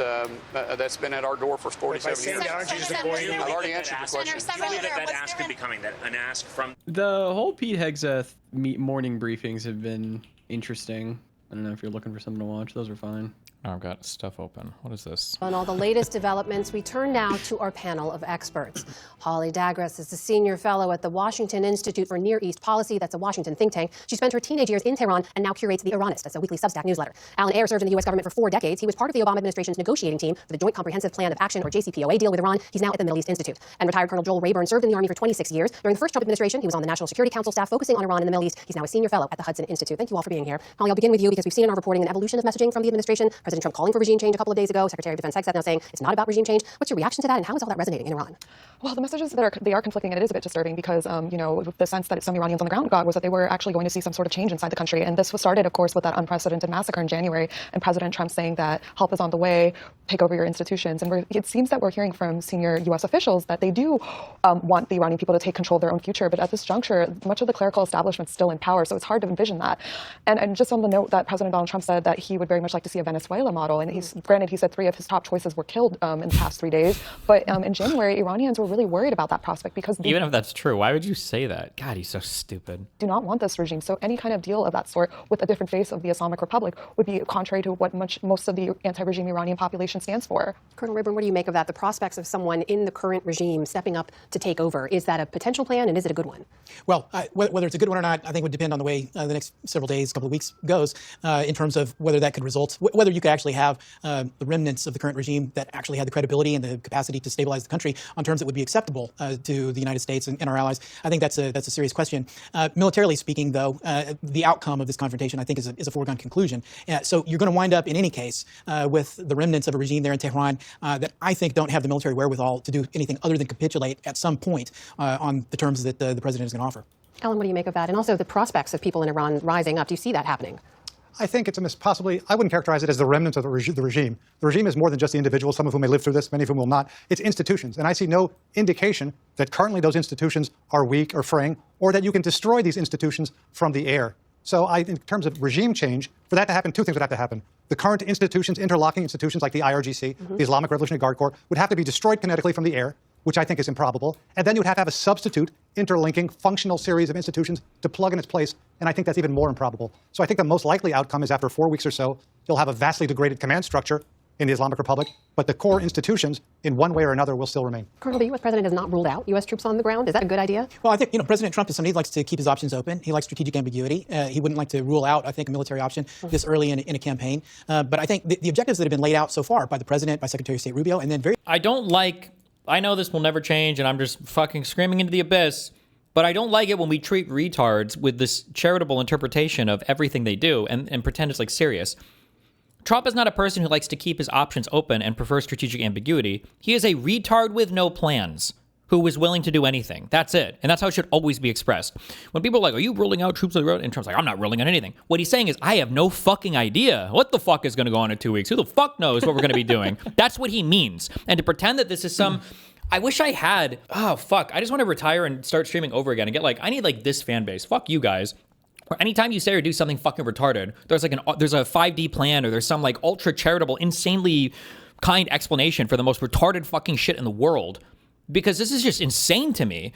been at our door for 47 years. I've already answered your question. Do you believe that ask could be coming, an ask from... The whole Pete Hegseth morning briefings have been interesting. I don't know if you're looking for something to watch. Those are fine. Oh, I've got stuff open. What is this? On all the latest developments, we turn now to our panel of experts. Holly Dagras is a senior fellow at the Washington Institute for Near East Policy. That's a Washington think tank. She spent her teenage years in Tehran and now curates The Iranist. That's a weekly Substack newsletter. Alan Ayer served in the U.S. government for 4 decades. He was part of the Obama administration's negotiating team for the Joint Comprehensive Plan of Action, or JCPOA, deal with Iran. He's now at the Middle East Institute. And retired Colonel Joel Rayburn served in the Army for 26 years. During the first Trump administration, he was on the National Security Council staff focusing on Iran and the Middle East. He's now a senior fellow at the Hudson Institute. Thank you all for being here. Holly, I'll begin with you because we've seen in our reporting an evolution of messaging from the administration. President Trump calling for regime change a couple of days ago. Secretary of Defense Hegseth now saying it's not about regime change. What's your reaction to that, and how is all that resonating in Iran? Well, the messages they are conflicting, and it is a bit disturbing because the sense that some Iranians on the ground got was that they were actually going to see some sort of change inside the country, and this was started, of course, with that unprecedented massacre in January, and President Trump saying that help is on the way, take over your institutions, and it seems that we're hearing from senior U.S. officials that they do want the Iranian people to take control of their own future, but at this juncture, much of the clerical establishment is still in power, so it's hard to envision that. And just on the note that President Donald Trump said that he would very much like to see a Venezuela model, and granted, he said 3 of his top choices were killed in the past 3 days. But in January, Iranians were really worried about that prospect because even if that's true, why would you say that? God, he's so stupid. Do not want this regime. So any kind of deal of that sort with a different face of the Islamic Republic would be contrary to what most of the anti-regime Iranian population stands for. Colonel Rayburn, what do you make of that? The prospects of someone in the current regime stepping up to take over. Is that a potential plan, and is it a good one? Well, whether it's a good one or not, I think would depend on the way the next several days, couple of weeks goes in terms of whether that could result, whether you could to actually have the remnants of the current regime that actually had the credibility and the capacity to stabilize the country on terms that would be acceptable to the United States and our allies, I think that's a serious question. Militarily speaking, though, the outcome of this confrontation, I think, is a foregone conclusion. So you're going to wind up, in any case, with the remnants of a regime there in Tehran that I think don't have the military wherewithal to do anything other than capitulate at some point on the terms that the president is going to offer. Ellen, what do you make of that? And also the prospects of people in Iran rising up. Do you see that happening? I think it's possibly, I wouldn't characterize it as the remnants of the regime. The regime is more than just the individuals, some of whom may live through this, many of whom will not. It's institutions. And I see no indication that currently those institutions are weak or fraying, or that you can destroy these institutions from the air. So in terms of regime change, for that to happen, two things would have to happen. The current institutions, interlocking institutions like the IRGC, the Islamic Revolutionary Guard Corps, would have to be destroyed kinetically from the air, which I think is improbable. And then you would have to have a substitute, interlinking, functional series of institutions to plug in its place. And I think that's even more improbable. So I think the most likely outcome is after 4 weeks or so, you'll have a vastly degraded command structure in the Islamic Republic, but the core institutions, in one way or another, will still remain. Colonel, the U.S. president has not ruled out U.S. troops on the ground. Is that a good idea? Well, I think, President Trump is somebody who likes to keep his options open. He likes strategic ambiguity. He wouldn't like to rule out, I think, a military option this early in a campaign. But I think the objectives that have been laid out so far by the president, by Secretary of State Rubio, and then I know this will never change, and I'm just fucking screaming into the abyss, but I don't like it when we treat retards with this charitable interpretation of everything they do and pretend it's like serious. Trump is not a person who likes to keep his options open and prefers strategic ambiguity. He is a retard with no plans who is willing to do anything. That's it. And that's how it should always be expressed. When people are like, are you ruling out troops on the road? And Trump's like, I'm not ruling out anything. What he's saying is, I have no fucking idea what the fuck is going to go on in 2 weeks. Who the fuck knows what we're going to be doing? That's what he means. And to pretend that this is some... I wish I had... Oh, fuck. I just want to retire and start streaming over again and get I need this fan base. Fuck you guys. Or anytime you say or do something fucking retarded, there's there's a 5D plan or there's some ultra charitable, insanely kind explanation for the most retarded fucking shit in the world. Because this is just insane to me.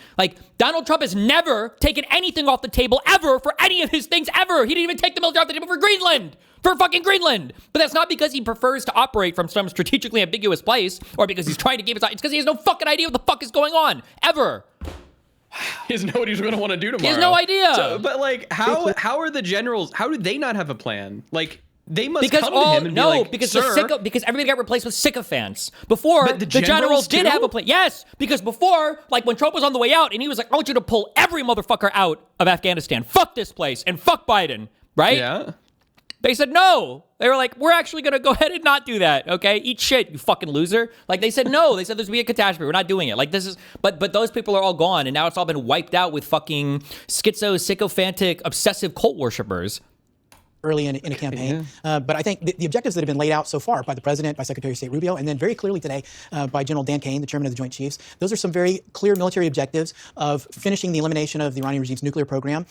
Donald Trump has never taken anything off the table ever for any of his things ever. He didn't even take the military off the table for Greenland. For fucking Greenland. But that's not because he prefers to operate from some strategically ambiguous place or because he's trying to keep his... It's because he has no fucking idea what the fuck is going on. Ever. He doesn't know what he's going to want to do tomorrow. He has no idea. So, but how are the generals? How do they not have a plan? They must come to him and be like, because sir. because everybody got replaced with sycophants. Before, the generals did have a plan. Yes, because before, when Trump was on the way out and he was like, I want you to pull every motherfucker out of Afghanistan. Fuck this place and fuck Biden, right? Yeah. They said no. They were like, we're actually going to go ahead and not do that, okay? Eat shit, you fucking loser. They said no. They said there's going to be a catastrophe. We're not doing it. This is... But those people are all gone, and now it's all been wiped out with fucking sycophantic, obsessive cult worshippers. Early in a campaign. But I think the objectives that have been laid out so far by the president, by Secretary of State Rubio, and then very clearly today by General Dan Kane, the chairman of the Joint Chiefs, those are some very clear military objectives of finishing the elimination of the Iranian regime's nuclear program,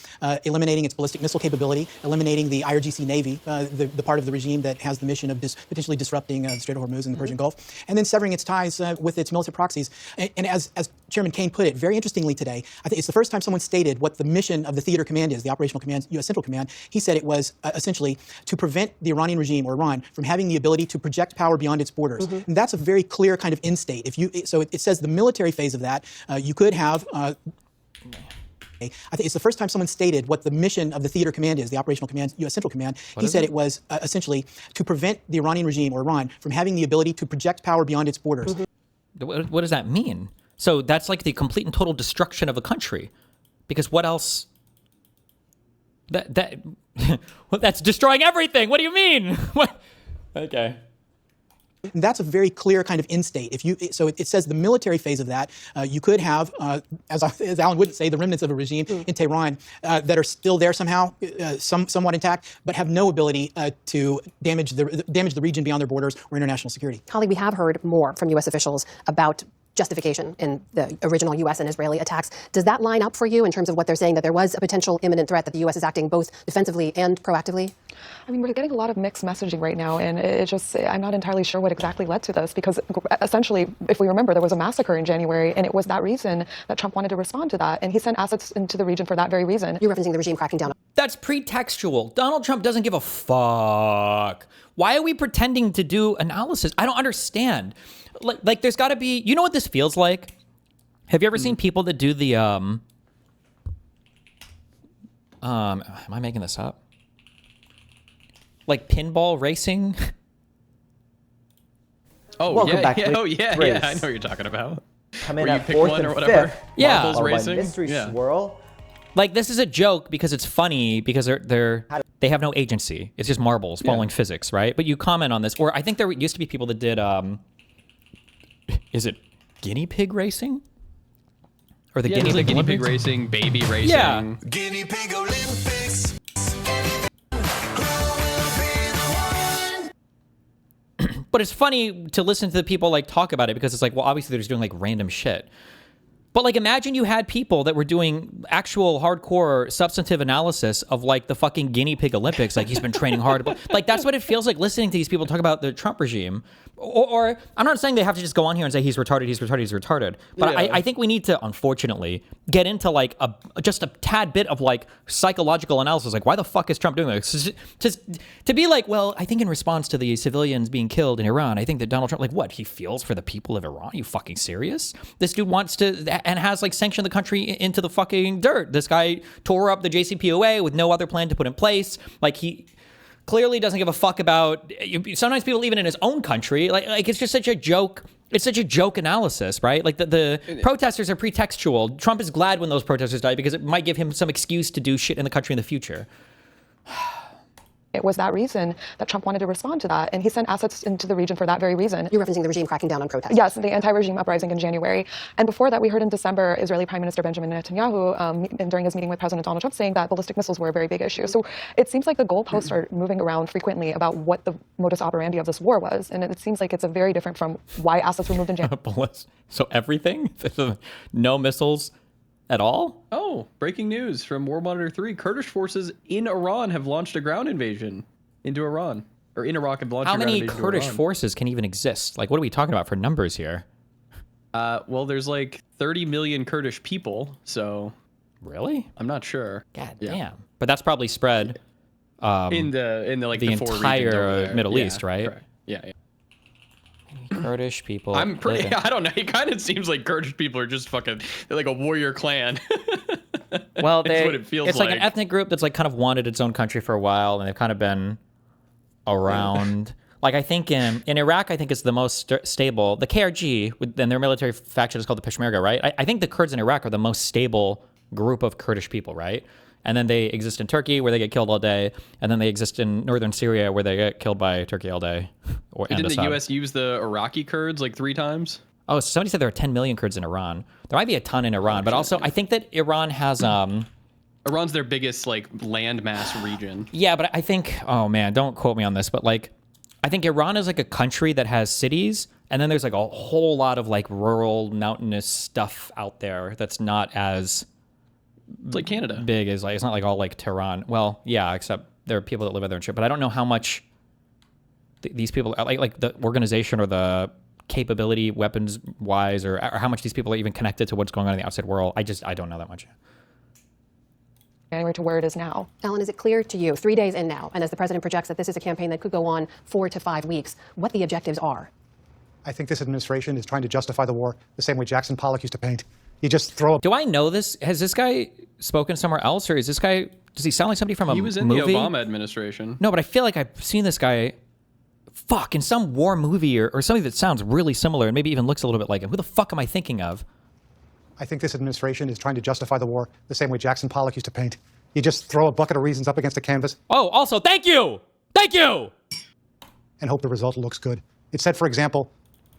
eliminating its ballistic missile capability, eliminating the IRGC Navy, the part of the regime that has the mission of potentially disrupting the Strait of Hormuz and the Persian Gulf, and then severing its ties with its militant proxies. And as Chairman Kane put it very interestingly today, I think it's the first time someone stated what the mission of the theater command is, the operational command, U.S. Central Command. He said it was essentially to prevent the Iranian regime or Iran from having the ability to project power beyond its borders. And that's a very clear kind of end state. It says the military phase of that, you could have... I think it's the first time someone stated what the mission of the theater command is, the operational command, U.S. Central Command. He said it was essentially to prevent the Iranian regime or Iran from having the ability to project power beyond its borders. What does that mean? So that's the complete and total destruction of a country. Because what else... Well, that's destroying everything. What do you mean? What? Okay. And that's a very clear kind of end state. It says the military phase of that, you could have, as Alan would say, the remnants of a regime in Tehran that are still there somehow, somewhat intact, but have no ability to damage the region beyond their borders or international security. Holly, we have heard more from U.S. officials about justification in the original U.S. and Israeli attacks. Does that line up for you in terms of what they're saying, that there was a potential imminent threat, that the U.S. is acting both defensively and proactively? I mean, we're getting a lot of mixed messaging right now, and I'm not entirely sure what exactly led to this, because essentially, if we remember, there was a massacre in January, and it was that reason that Trump wanted to respond to that, and he sent assets into the region for that very reason. You're referencing the regime cracking down. That's pretextual. Donald Trump doesn't give a fuck. Why are we pretending to do analysis? I don't understand. There's got to be... You know what this feels like? Have you ever seen people that do the... am I making this up? Pinball racing? Oh, Welcome yeah, back yeah, to oh, yeah, Race. yeah, I know what you're talking about. Come in Where you at pick 4th one and or whatever. 5th. Yeah. Marbles Followed by racing. Mystery Yeah. Swirl. Like, this is a joke because it's funny because they have no agency. It's just marbles following physics, right? But you comment on this, or I think there used to be people that did, is it guinea pig racing? Or the guinea pig guinea pig Olympics? racing, baby racing. Yeah. Guinea pig Olympics. But it's funny to listen to the people like talk about it because it's like, well, obviously they're just doing like random shit. But like, imagine you had people that were doing actual hardcore substantive analysis of like the fucking guinea pig Olympics. Like, he's been training hard. Like, that's what it feels like listening to these people talk about the Trump regime. Or I'm not saying they have to just go on here and say he's retarded, he's retarded, he's retarded. But Yeah. I think we need to, unfortunately, get into like just a tad bit of like psychological analysis. Like, why the fuck is Trump doing this? Just to be like, well, I think in response to the civilians being killed in Iran, I think that Donald Trump, like, what, he feels for the people of Iran? Are you fucking serious? This dude wants to and has like sanctioned the country into the fucking dirt. This guy tore up the JCPOA with no other plan to put in place. Like, he clearly doesn't give a fuck about, sometimes people even in his own country, like it's just such a joke. It's such a joke analysis, right? Like the protesters are pretextual. Trump is glad when those protesters die because it might give him some excuse to do shit in the country in the future. It was that reason that Trump wanted to respond to that, and he sent assets into the region for that very reason. You're referencing the regime cracking down on protests. Yes, the anti-regime uprising in January. And before that, we heard in December, Israeli Prime Minister Benjamin Netanyahu, during his meeting with President Donald Trump, saying that ballistic missiles were a very big issue. So it seems like the goalposts are moving around frequently about what the modus operandi of this war was, and it seems like it's a very different from why assets were moved in January. So everything? No missiles at all? Oh, breaking news from War Monitor 3. Kurdish forces in Iran have launched a ground invasion into Iran. Or in Iraq have launched How a ground many invasion Kurdish to Iran. forces can even exist? Like, what are we talking about for numbers here? Well, there's like 30 million Kurdish people, so... Really? I'm not sure. God damn. But that's probably spread in the like the four regions entire over there. Middle Yeah, East, right? correct. Yeah. Kurdish people. I'm pretty. living- I don't know. It kind of seems like Kurdish people are just fucking. They're like a warrior clan. Well, That's what it feels it's like an ethnic group that's like kind of wanted its own country for a while, and they've kind of been around. Like, I think in Iraq, I think it's the most stable. The KRG, and their military faction is called the Peshmerga, right? I think the Kurds in Iraq are the most stable group of Kurdish people, right? And then they exist in Turkey, where they get killed all day, and then they exist in northern Syria, where they get killed by Turkey all day. Didn't the U.S. use the Iraqi Kurds like 3 times? Oh, somebody said there are 10 million Kurds in Iran. There might be a ton in Iran, but also I think that Iran has Iran's their biggest like landmass region. Yeah, but I think, oh man, don't quote me on this, but like, I think Iran is like a country that has cities, and then there's like a whole lot of like rural mountainous stuff out there that's not as it's like Canada big as like, it's not like all like Tehran. Well, yeah, except there are people that live out there and shit, but I don't know how much these people like the organization or the capability weapons wise or how much these people are even connected to what's going on in the outside world. I don't know that much. January to where it is now. Ellen, is it clear to you, 3 days in now, and as the president projects that this is a campaign that could go on 4 to 5 weeks, what the objectives are? I think this administration is trying to justify the war the same way Jackson Pollock used to paint. You just throw a... Do I know this? Has this guy spoken somewhere else, or is this guy, does he sound like somebody from a movie? He was in the Obama administration. No, but I feel like I've seen this guy, in some war movie or something that sounds really similar and maybe even looks a little bit like him. Who the fuck am I thinking of? I think this administration is trying to justify the war the same way Jackson Pollock used to paint. You just throw a bucket of reasons up against a canvas. Oh, also, thank you! Thank you! And hope the result looks good. It said, for example,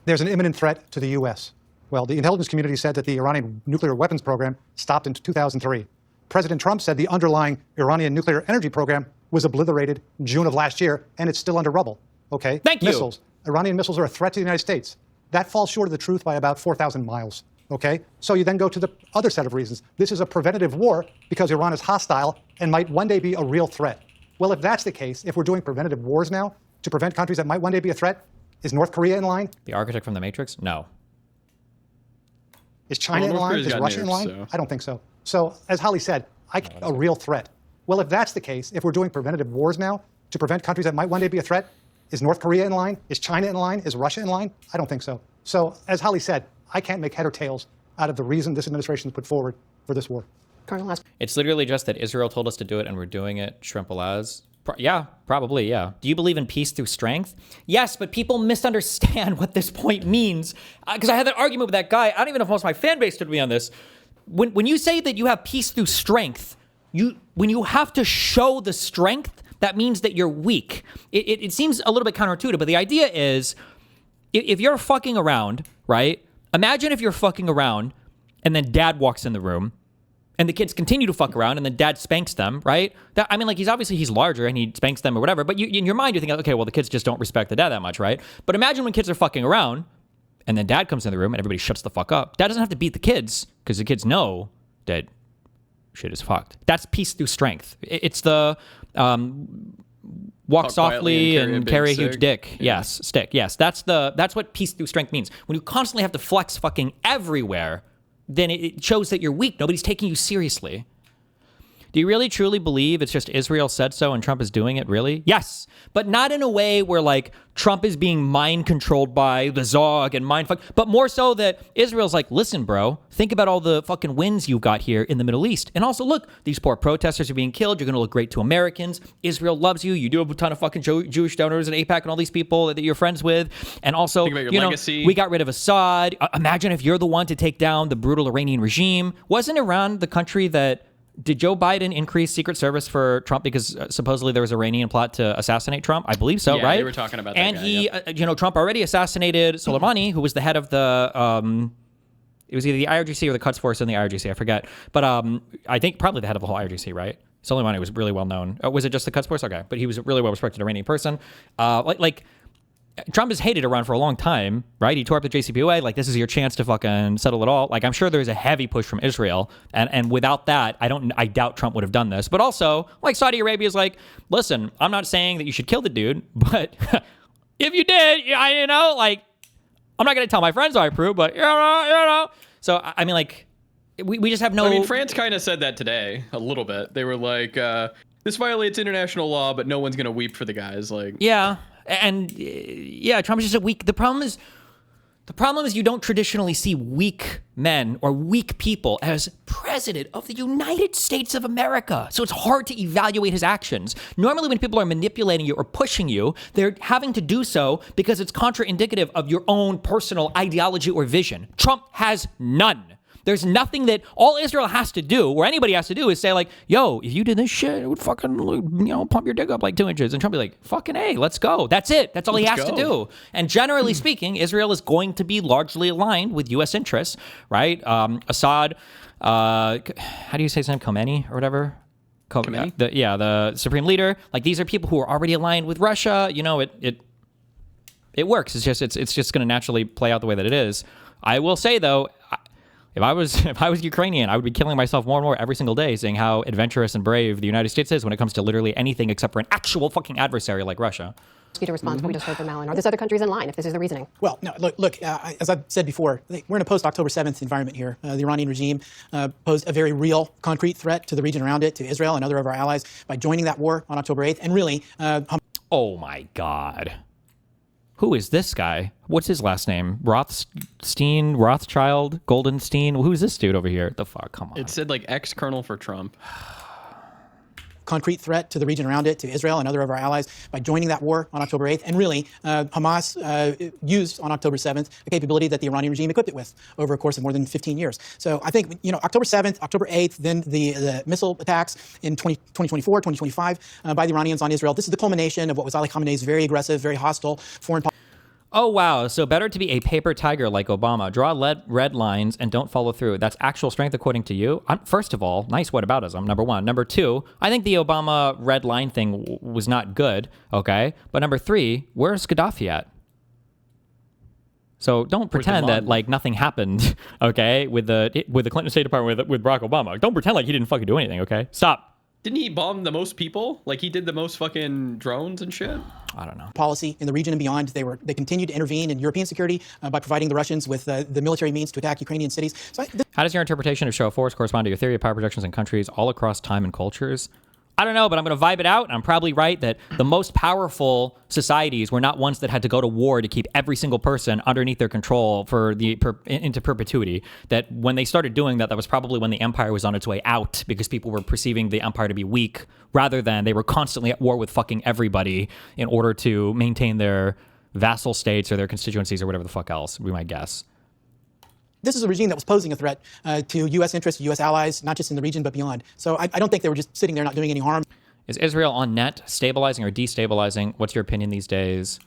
there's an imminent threat to the U.S. Well, the intelligence community said that the Iranian nuclear weapons program stopped in 2003. President Trump said the underlying Iranian nuclear energy program was obliterated in June of last year, and it's still under rubble. Okay? Thank you. Missiles. Iranian missiles are a threat to the United States. That falls short of the truth by about 4,000 miles. Okay? So you then go to the other set of reasons. This is a preventative war because Iran is hostile and might one day be a real threat. Well, if that's the case, if we're doing preventative wars now to prevent countries that might one day be a threat, is North Korea in line? The architect from The Matrix? No. Is China in line? Is Russia in line? I don't think so. So, as Holly said, a real threat. Well, if that's the case, if we're doing preventative wars now to prevent countries that might one day be a threat, is North Korea in line? Is China in line? Is Russia in line? I don't think so. So, as Holly said, I can't make head or tails out of the reason this administration has put forward for this war. Colonel, it's literally just that Israel told us to do it and we're doing it, shrimp-a-las. Yeah, probably, yeah. Do you believe in peace through strength? Yes, but people misunderstand what this point means. Because I had that argument with that guy. I don't even know if most of my fan base stood with me on this. When you say that you have peace through strength, when you have to show the strength, that means that you're weak. It seems a little bit counterintuitive, but the idea is, if you're fucking around, right? Imagine if you're fucking around and then dad walks in the room and the kids continue to fuck around and then dad spanks them, right? He's larger and he spanks them or whatever, but in your mind, you're thinking, okay, well, the kids just don't respect the dad that much, right? But imagine when kids are fucking around and then dad comes in the room and everybody shuts the fuck up. Dad doesn't have to beat the kids because the kids know that shit is fucked. That's peace through strength. It's the walk softly and carry a huge dick. Yeah. Yes, stick. Yes, that's what peace through strength means. When you constantly have to flex fucking everywhere, then it shows that you're weak. Nobody's taking you seriously. Do you really truly believe it's just Israel said so and Trump is doing it, really? Yes, but not in a way where like Trump is being mind controlled by the Zog and mindfuck, but more so that Israel's like, listen, bro, think about all the fucking wins you've got here in the Middle East. And also, look, these poor protesters are being killed. You're going to look great to Americans. Israel loves you. You do have a ton of fucking Jewish donors in AIPAC and all these people that you're friends with. And also, think about your legacy. We got rid of Assad. Imagine if you're the one to take down the brutal Iranian regime. Wasn't Iran the country that... Did Joe Biden increase Secret Service for Trump because supposedly there was an Iranian plot to assassinate Trump? I believe so, right? They were talking about that. And Trump already assassinated Soleimani, who was the head of the, it was either the IRGC or the Quds Force in the IRGC, I forget. But I think probably the head of the whole IRGC, right? Soleimani was really well known. Was it just the Quds Force? Okay, but he was a really well respected Iranian person. Trump has hated Iran for a long time, right? He tore up the JCPOA. Like, this is your chance to fucking settle it all. Like, I'm sure there's a heavy push from Israel. And without that, I doubt Trump would have done this. But also, like, Saudi Arabia is like, listen, I'm not saying that you should kill the dude, but if you did, I'm not going to tell my friends I approve, but, So, I mean, like, we just have no... I mean, France kind of said that today, a little bit. They were like, this violates international law, but no one's going to weep for the guys. Like, yeah. And Trump is just a weak. The problem is you don't traditionally see weak men or weak people as president of the United States of America. So it's hard to evaluate his actions. Normally when people are manipulating you or pushing you, they're having to do so because it's contraindicative of your own personal ideology or vision. Trump has none. There's nothing that all Israel has to do, or anybody has to do, is say like, yo, if you did this shit, it would fucking, pump your dick up like 2 inches. And Trump be like, fucking A, let's go. That's it. That's all he has to do. And generally speaking, Israel is going to be largely aligned with U.S. interests, right? Assad, how do you say his name? Khomeini or whatever? Khomeini? The supreme leader. Like, these are people who are already aligned with Russia. It works. It's just going to naturally play out the way that it is. I will say, though, if I was Ukrainian, I would be killing myself more and more every single day, saying how adventurous and brave the United States is when it comes to literally anything except for an actual fucking adversary like Russia. You to respond to what we just heard from Alan. Are there other countries in line if this is the reasoning? Well, no, look, as I've said before, we're in a post-October 7th environment here. The Iranian regime posed a very real, concrete threat to the region around it, to Israel and other of our allies, by joining that war on October 8th. And really... oh, my God. Who is this guy? What's his last name? Rothstein, Rothschild, Goldenstein? Who's this dude over here? The fuck? Come on. It said like ex-colonel for Trump. Concrete threat to the region around it, to Israel and other of our allies, by joining that war on October 8th. And really, Hamas used on October 7th a capability that the Iranian regime equipped it with over a course of more than 15 years. So I think, October 7th, October 8th, then the missile attacks in 2024, 2025 by the Iranians on Israel. This is the culmination of what was Ali Khamenei's very aggressive, very hostile foreign policy. Oh, wow. So better to be a paper tiger like Obama. Draw red lines and don't follow through. That's actual strength according to you? First of all, nice whataboutism, number one. Number two, I think the Obama red line thing was not good, okay? But number three, where's Gaddafi at? So don't pretend that like nothing happened, okay, with the Clinton State Department with Barack Obama. Don't pretend like he didn't fucking do anything, okay? Stop. Didn't he bomb the most people? Like, he did the most fucking drones and shit? I don't know. Policy in the region and beyond. They continued to intervene in European security by providing the Russians with the military means to attack Ukrainian cities. So how does your interpretation of show of force correspond to your theory of power projections in countries all across time and cultures? I don't know, but I'm going to vibe it out. And I'm probably right that the most powerful societies were not ones that had to go to war to keep every single person underneath their control into perpetuity. That when they started doing that, that was probably when the empire was on its way out because people were perceiving the empire to be weak rather than they were constantly at war with fucking everybody in order to maintain their vassal states or their constituencies or whatever the fuck else, would be my guess. This is a regime that was posing a threat to U.S. interests, U.S. allies, not just in the region, but beyond. So I don't think they were just sitting there not doing any harm. Is Israel on net stabilizing or destabilizing? What's your opinion these days?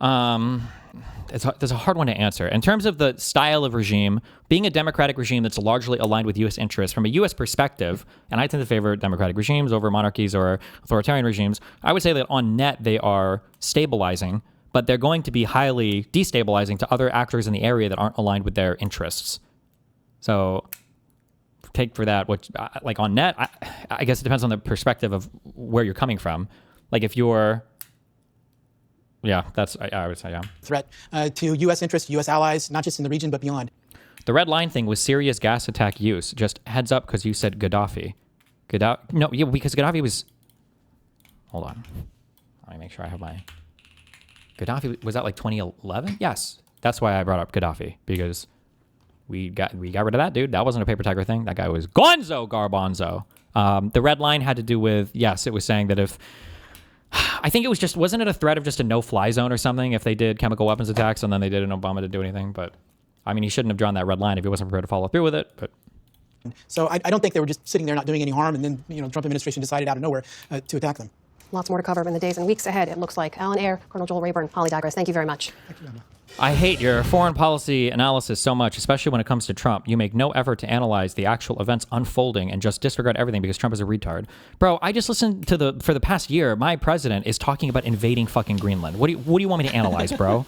There's a hard one to answer. In terms of the style of regime, being a democratic regime that's largely aligned with U.S. interests from a U.S. perspective, and I tend to favor democratic regimes over monarchies or authoritarian regimes, I would say that on net they are stabilizing, but they're going to be highly destabilizing to other actors in the area that aren't aligned with their interests. So take for that, what, like on net, I guess it depends on the perspective of where you're coming from. Like if you're, yeah, that's, I would say, yeah. Threat to U.S. interests, U.S. allies, not just in the region, but beyond. The red line thing was Syria's gas attack use. Just heads up because you said Gaddafi. No, yeah, because Gaddafi was, hold on. Let me make sure I have my... Gaddafi, was that like 2011? Yes. That's why I brought up Gaddafi, because we got rid of that dude. That wasn't a paper tiger thing. That guy was gonzo garbanzo. The red line had to do with, yes, it was saying that if, I think it was just, wasn't it a threat of just a no-fly zone or something if they did chemical weapons attacks and then they didn't Obama to do anything? But, I mean, he shouldn't have drawn that red line if he wasn't prepared to follow through with it, but... So I don't think they were just sitting there not doing any harm and then, the Trump administration decided out of nowhere to attack them. Lots more to cover in the days and weeks ahead, it looks like. Alan Ayer, Colonel Joel Rayburn, Holly Daggers, thank you very much. Thank you, Emma. I hate your foreign policy analysis so much, especially when it comes to Trump. You make no effort to analyze the actual events unfolding and just disregard everything because Trump is a retard. Bro, I just listened to for the past year, my president is talking about invading fucking Greenland. What do you want me to analyze, bro?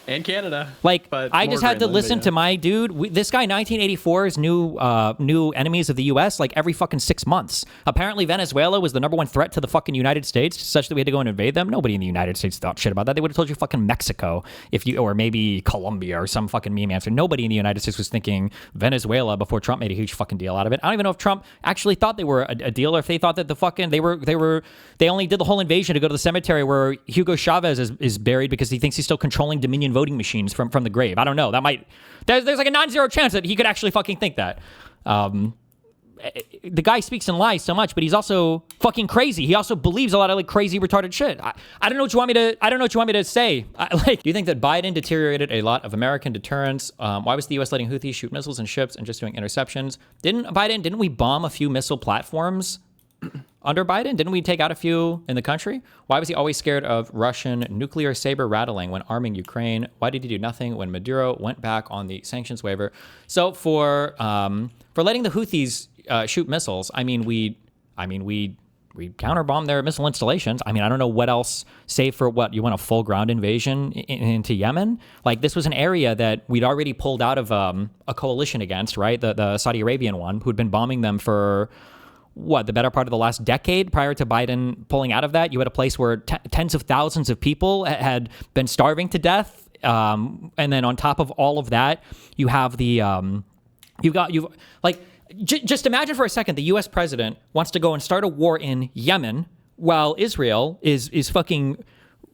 And Canada. Like, I just had to listen to my dude. This guy, 1984's new enemies of the U.S. like every fucking 6 months. Apparently, Venezuela was the #1 threat to the fucking United States, such that we had to go and invade them. Nobody in the United States thought shit about that. They would have told you fucking Mexico, or maybe Colombia or some fucking meme answer. Nobody in the United States was thinking Venezuela before Trump made a huge fucking deal out of it. I don't even know if Trump actually thought they were a deal, or if they thought that the fucking they only did the whole invasion to go to the cemetery where Hugo Chavez is buried because he thinks he's still controlling Dominion voting machines from the grave. I don't know. That might there's like a non-zero chance that he could actually fucking think that. The guy speaks and lies so much, but he's also fucking crazy. He also believes a lot of like crazy retarded shit. I don't know what you want me to say. Do you think that Biden deteriorated a lot of American deterrence? Why was the U.S. letting Houthis shoot missiles and ships and just doing interceptions? Didn't we bomb a few missile platforms under Biden? Didn't we take out a few in the country? Why was he always scared of Russian nuclear saber rattling when arming Ukraine? Why did he do nothing when Maduro went back on the sanctions waiver? So for letting the Houthis shoot missiles, we counterbombed their missile installations. I don't know what else, save for what, you want a full ground invasion into Yemen? Like, this was an area that we'd already pulled out of a coalition against, right? The Saudi Arabian one, who'd been bombing them for the better part of the last decade prior to Biden pulling out of that. You had a place where tens of thousands of people had been starving to death. And then on top of all of that, you have just imagine for a second, the U.S. president wants to go and start a war in Yemen while Israel is fucking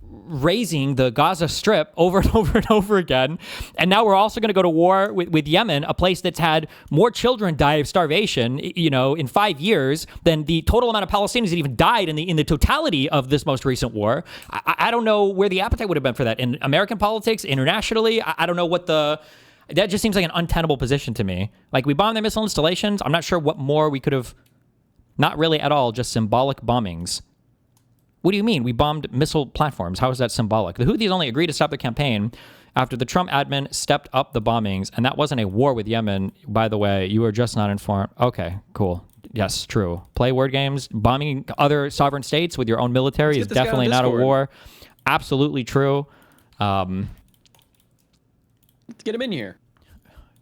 raising the Gaza Strip over and over and over again. And now we're also going to go to war with Yemen, a place that's had more children die of starvation, in 5 years than the total amount of Palestinians that even died in the totality of this most recent war. I don't know where the appetite would have been for that in American politics, internationally. I don't know that just seems like an untenable position to me. Like, we bombed their missile installations. I'm not sure what more we could have, not really at all, just symbolic bombings. What do you mean? We bombed missile platforms. How is that symbolic? The Houthis only agreed to stop the campaign after the Trump admin stepped up the bombings, and that wasn't a war with Yemen, by the way. You were just not informed. Okay, cool. Yes, true. Play word games. Bombing other sovereign states with your own military is definitely not a war. Absolutely true. Let's get him in here.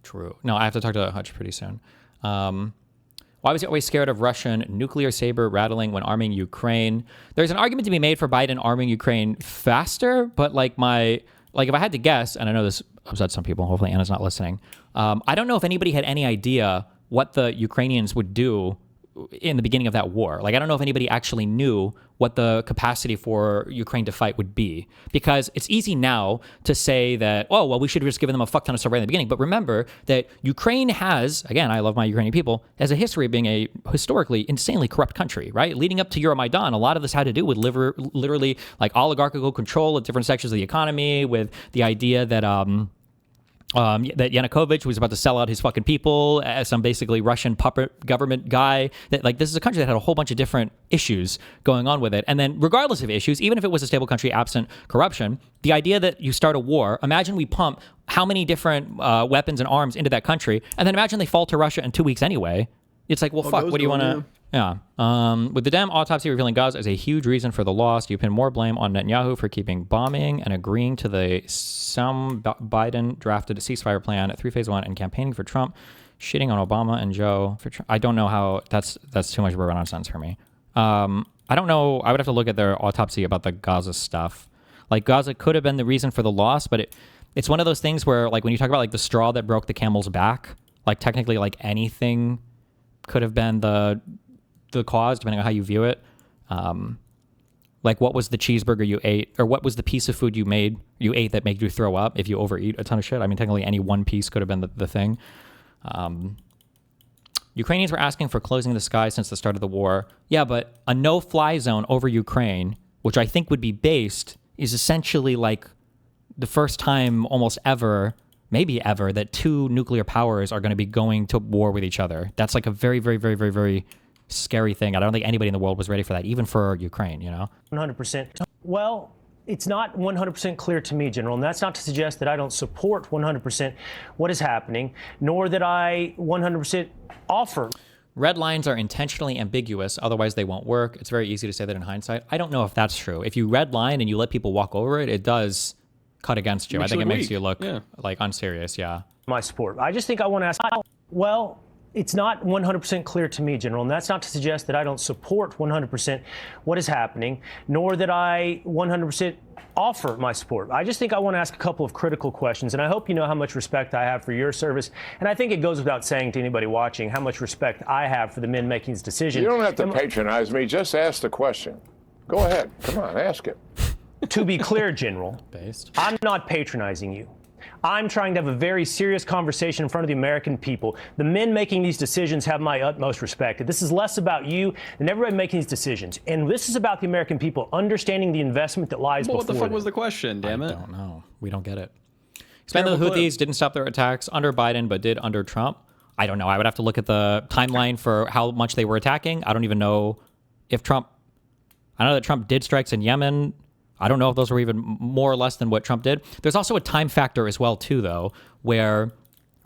True. No, I have to talk to Hutch pretty soon. Why was he always scared of Russian nuclear saber rattling when arming Ukraine? There's an argument to be made for Biden arming Ukraine faster, but if I had to guess, and I know this upsets some people, hopefully Anna's not listening, I don't know if anybody had any idea what the Ukrainians would do in the beginning of that war. Like, I don't know if anybody actually knew what the capacity for Ukraine to fight would be, because it's easy now to say that, oh, well, we should have just given them a fuck ton of stuff right in the beginning. But remember that Ukraine has, again, I love my Ukrainian people, has a history of being a historically insanely corrupt country, right? Leading up to Euromaidan, a lot of this had to do with literally like oligarchical control of different sections of the economy, with the idea that that Yanukovych was about to sell out his fucking people as some basically Russian puppet government guy. That, like, this is a country that had a whole bunch of different issues going on with it. And then regardless of issues, even if it was a stable country absent corruption, the idea that you start a war, imagine we pump how many different weapons and arms into that country, and then imagine they fall to Russia in 2 weeks anyway. It's like, well, fuck, what do you want to... Yeah. With the damn autopsy revealing Gaza as a huge reason for the loss, you pin more blame on Netanyahu for keeping bombing and agreeing to the some Biden drafted ceasefire plan at 3-phase 1 and campaigning for Trump, shitting on Obama and Joe. I don't know how... That's too much of a nonsense for me. I don't know. I would have to look at their autopsy about the Gaza stuff. Like, Gaza could have been the reason for the loss, but it's one of those things where, like, when you talk about, like, the straw that broke the camel's back, like, technically, like, anything could have been the cause, depending on how you view it. Like, what was the cheeseburger you ate, or what was the piece of food you ate that made you throw up if you overeat a ton of shit? I mean, technically any one piece could have been the thing. Ukrainians were asking for closing the sky since the start of the war. Yeah, but a no-fly zone over Ukraine, which I think would be based, is essentially like the first time almost ever, maybe ever, that two nuclear powers are going to be going to war with each other. That's like a very, very, very, very, very scary thing. I don't think anybody in the world was ready for that, even for Ukraine, you know? 100%. Well, it's not 100% clear to me, General, and that's not to suggest that I don't support 100% what is happening, nor that I 100% offer. Red lines are intentionally ambiguous, otherwise they won't work. It's very easy to say that in hindsight. I don't know if that's true. If you red line and you let people walk over it, it does cut against you. I think it makes you look like unserious, yeah. My support. I just think I want to ask, well, it's not 100% clear to me, General, and that's not to suggest that I don't support 100% what is happening, nor that I 100% offer my support. I just think I want to ask a couple of critical questions, and I hope you know how much respect I have for your service, and I think it goes without saying to anybody watching how much respect I have for the men making this decision. You don't have to patronize me, just ask the question. Go ahead, come on, ask it. To be clear, General, I'm not patronizing you. I'm trying to have a very serious conversation in front of the American people. The men making these decisions have my utmost respect. This is less about you than everybody making these decisions. And this is about the American people understanding the investment that lies before What the fuck them. was the question, damn it? I don't know. We don't get it. Explain the Houthis didn't stop their attacks under Biden, but did under Trump. I don't know. I would have to look at the timeline for how much they were attacking. I don't even know if Trump... I know that Trump did strikes in Yemen. I don't know if those were even more or less than what Trump did. There's also a time factor as well, too, though, where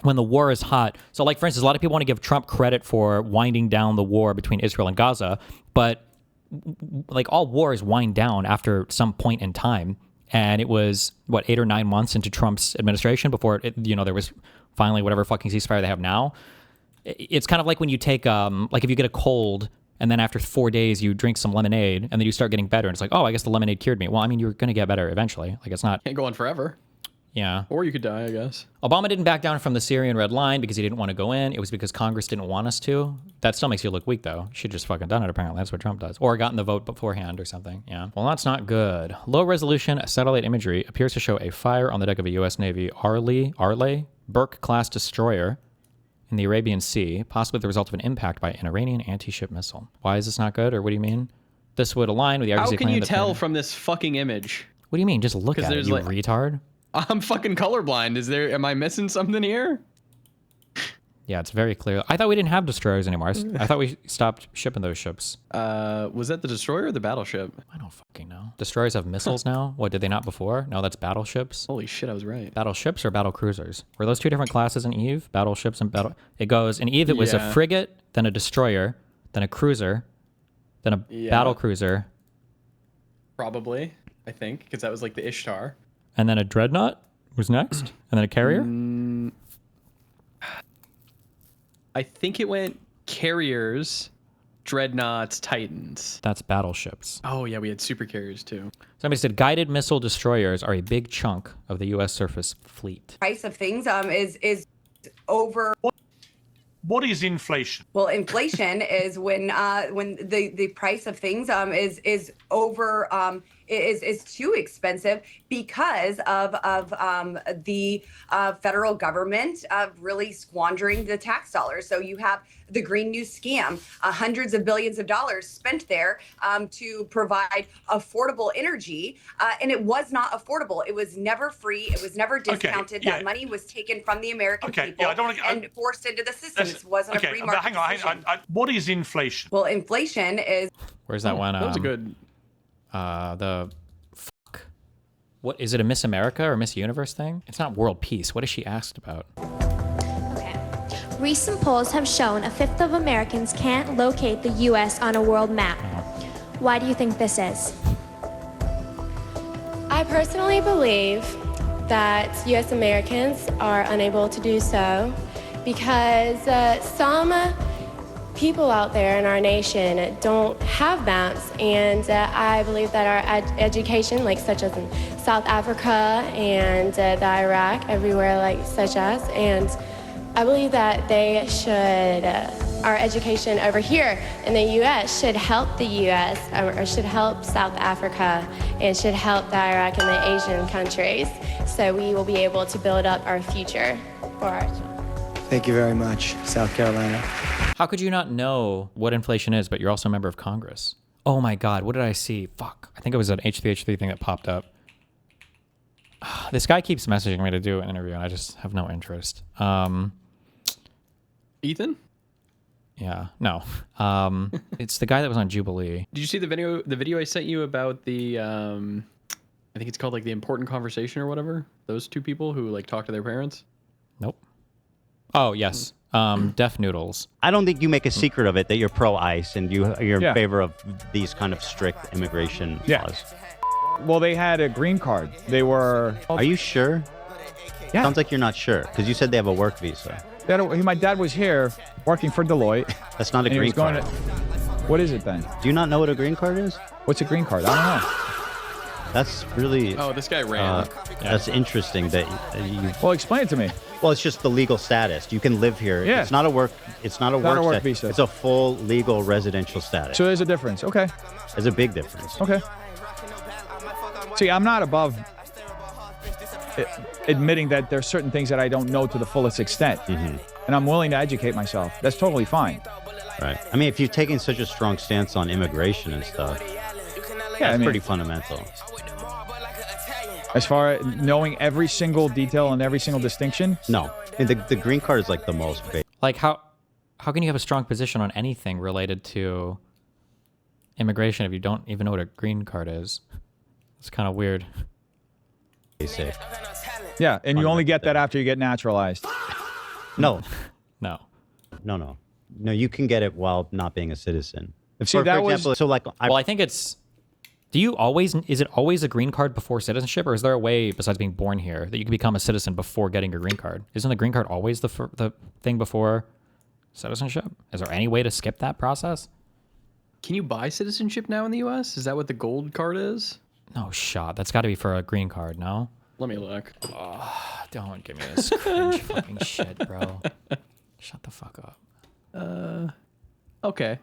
when the war is hot... So, like, for instance, a lot of people want to give Trump credit for winding down the war between Israel and Gaza, but, like, all wars wind down after some point in time. And it was, 8 or 9 months into Trump's administration before, there was finally whatever fucking ceasefire they have now. It's kind of like when you take, like, if you get a cold... And then after 4 days, you drink some lemonade, and then you start getting better. And it's like, oh, I guess the lemonade cured me. Well, I mean, you're going to get better eventually. Like, it's not... Can't go on forever. Yeah. Or you could die, I guess. Obama didn't back down from the Syrian red line because he didn't want to go in. It was because Congress didn't want us to. That still makes you look weak, though. You should just fucking done it, apparently. That's what Trump does. Or gotten the vote beforehand or something. Yeah. Well, that's not good. Low-resolution satellite imagery appears to show a fire on the deck of a U.S. Navy Arleigh Burke-class destroyer in the Arabian Sea, possibly the result of an impact by an Iranian anti-ship missile. Why is this not good, or what do you mean? This would align with the How can you tell from this fucking image? What do you mean? Just look at it, you retard. I'm fucking colorblind. Am I missing something here? Yeah, it's very clear. I thought we didn't have destroyers anymore. I thought we stopped shipping those ships. Was that the destroyer or the battleship? I don't fucking know. Destroyers have missiles now? What, did they not before? No, that's battleships. Holy shit, I was right. Battleships or battle cruisers? Were those two different classes in Eve? Battleships and battle... It goes, in Eve it was a frigate, then a destroyer, then a cruiser, then a battle cruiser. Probably, I think, because that was like the Ishtar. And then a dreadnought was next? And then a carrier? I think it went carriers, dreadnoughts, titans. That's battleships. Oh, yeah, we had super carriers, too. Somebody said guided missile destroyers are a big chunk of the U.S. surface fleet. Price of things is over. What is inflation? Well, inflation is when the price of things is over is too expensive because of the federal government really squandering the tax dollars. So you have the Green New scam, hundreds of billions of dollars spent there to provide affordable energy, and it was not affordable. It was never free. It was never discounted. That money was taken from the American people and forced into the system. It wasn't a free market. Hang on. What is inflation? Well, inflation is. Where's that one? That was a good. What is it? A Miss America or Miss Universe thing? It's not world peace. What is she asked about? Recent polls have shown a fifth of Americans can't locate the U.S. on a world map. Why do you think this is? I personally believe that U.S. Americans are unable to do so because some people out there in our nation don't have maps, and I believe that our education, like such as in South Africa and the Iraq, everywhere like such as, and I believe that they should, our education over here in the U.S. should help the U.S. or should help South Africa and should help the Iraq and the Asian countries, so we will be able to build up our future for our children. Thank you very much, South Carolina. How could you not know what inflation is, but you're also a member of Congress? Oh my God, what did I see? Fuck. I think it was an H3H3 thing that popped up. This guy keeps messaging me to do an interview, and I just have no interest. Ethan? Yeah, no. It's the guy that was on Jubilee. Did you see the video I sent you about the I think it's called like the important conversation or whatever? Those two people who like talk to their parents? Nope. Oh, yes. Deaf Noodles. I don't think you make a secret of it that you're pro-ICE and you're in favor of these kind of strict immigration laws. Well, they had a green card. They were... Are you sure? Yeah. Sounds like you're not sure, because you said they have a work visa. My dad was here working for Deloitte. That's not a green card. What is it then? Do you not know what a green card is? What's a green card? I don't know. That's really... Oh, this guy ran. That's interesting that you... Well, explain it to me. Well, it's just the legal status. You can live here. Yeah. It's not a work visa. It's a full legal residential status. So there's a difference. Okay. There's a big difference. Okay. See, I'm not above admitting that there's certain things that I don't know to the fullest extent. Mm-hmm. And I'm willing to educate myself. That's totally fine. Right. I mean, if you've taken such a strong stance on immigration and stuff, that's pretty fundamental. As far as knowing every single detail and every single distinction? No. I mean, the green card is like the most basic. Like how can you have a strong position on anything related to immigration if you don't even know what a green card is? It's kind of weird. Basic. Yeah, and you only get that after you get naturalized. No. No. No, you can get it while not being a citizen. See, that was... example, so like... Well, I think it's... Is it always a green card before citizenship, or is there a way, besides being born here, that you can become a citizen before getting your green card? Isn't the green card always the thing before citizenship? Is there any way to skip that process? Can you buy citizenship now in the U.S.? Is that what the gold card is? No shot. That's got to be for a green card, no? Let me look. Oh, don't give me this cringe fucking shit, bro. Shut the fuck up. Okay.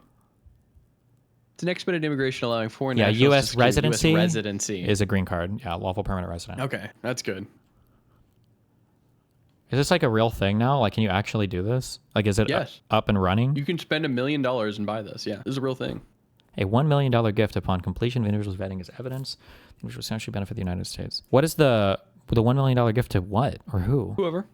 It's an expedited immigration allowing foreign nationals U.S. U.S. residency. U.S. residency is a green card. Yeah, lawful permanent resident. Okay, that's good. Is this like a real thing now? Like, can you actually do this? Like, is it up and running? You can spend $1 million and buy this. Yeah, this is a real thing. A $1 million gift upon completion of individual's vetting is evidence. The individual essentially benefit the United States. What is the $1 million gift to what or who? Whoever.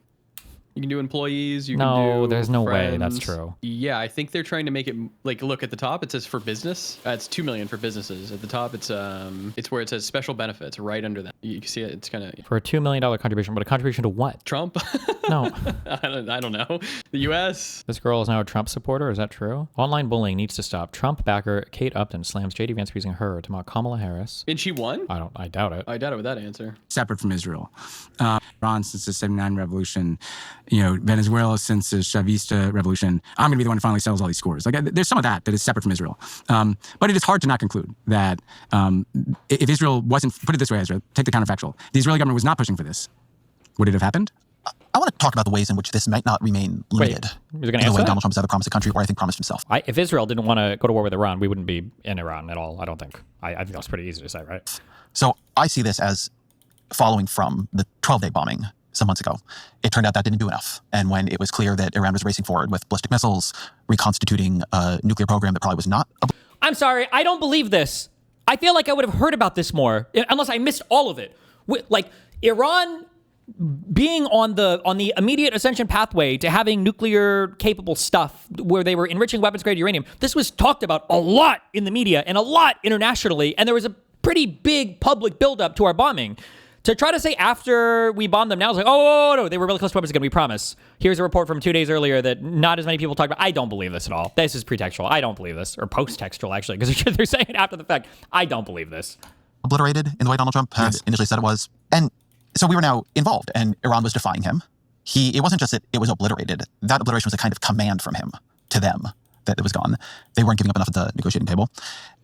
You can do employees. You no, can do there's no friends. way that's true. Yeah, I think they're trying to make it like look at the top. It says for business. It's $2 million for businesses. At the top, it's where it says special benefits right under that. You can see it. It's kind of for a $2 million contribution, but a contribution to what? Trump. No, I don't know. The U.S. This girl is now a Trump supporter. Is that true? Online bullying needs to stop. Trump backer Kate Upton slams JD Vance for using her to mock Kamala Harris. And she won? I doubt it. I doubt it with that answer. Separate from Israel. Iran since the 79 revolution, Venezuela since the Chavista revolution. I'm going to be the one who finally settles all these scores. Like, there's some of that is separate from Israel. But it is hard to not conclude that if Israel wasn't, put it this way, Ezra, take the counterfactual. The Israeli government was not pushing for this. Would it have happened? I want to talk about the ways in which this might not remain limited Wait, to the way Donald Trump has either promised the country or I think promised himself. If Israel didn't want to go to war with Iran, we wouldn't be in Iran at all, I don't think. I think that's pretty easy to say, right? So I see this as following from the 12-day bombing some months ago. It turned out that didn't do enough. And when it was clear that Iran was racing forward with ballistic missiles, reconstituting a nuclear program that probably was not... I'm sorry, I don't believe this. I feel like I would have heard about this more, unless I missed all of it. Like, Iran being on the immediate ascension pathway to having nuclear capable stuff where they were enriching weapons grade uranium, this was talked about a lot in the media and a lot internationally, and there was a pretty big public buildup to our bombing. To try to say after we bombed them now, it's like, oh, no, they were really close to weapons again, we promise. Here's a report from 2 days earlier that not as many people talked about. I don't believe this at all. This is pretextual. I don't believe this. Or post-textual, actually, because they're saying it after the fact. I don't believe this. Obliterated in the way Donald Trump had initially said it was. And so we were now involved, and Iran was defying him. It wasn't just that it was obliterated. That obliteration was a kind of command from him to them that it was gone. They weren't giving up enough at the negotiating table.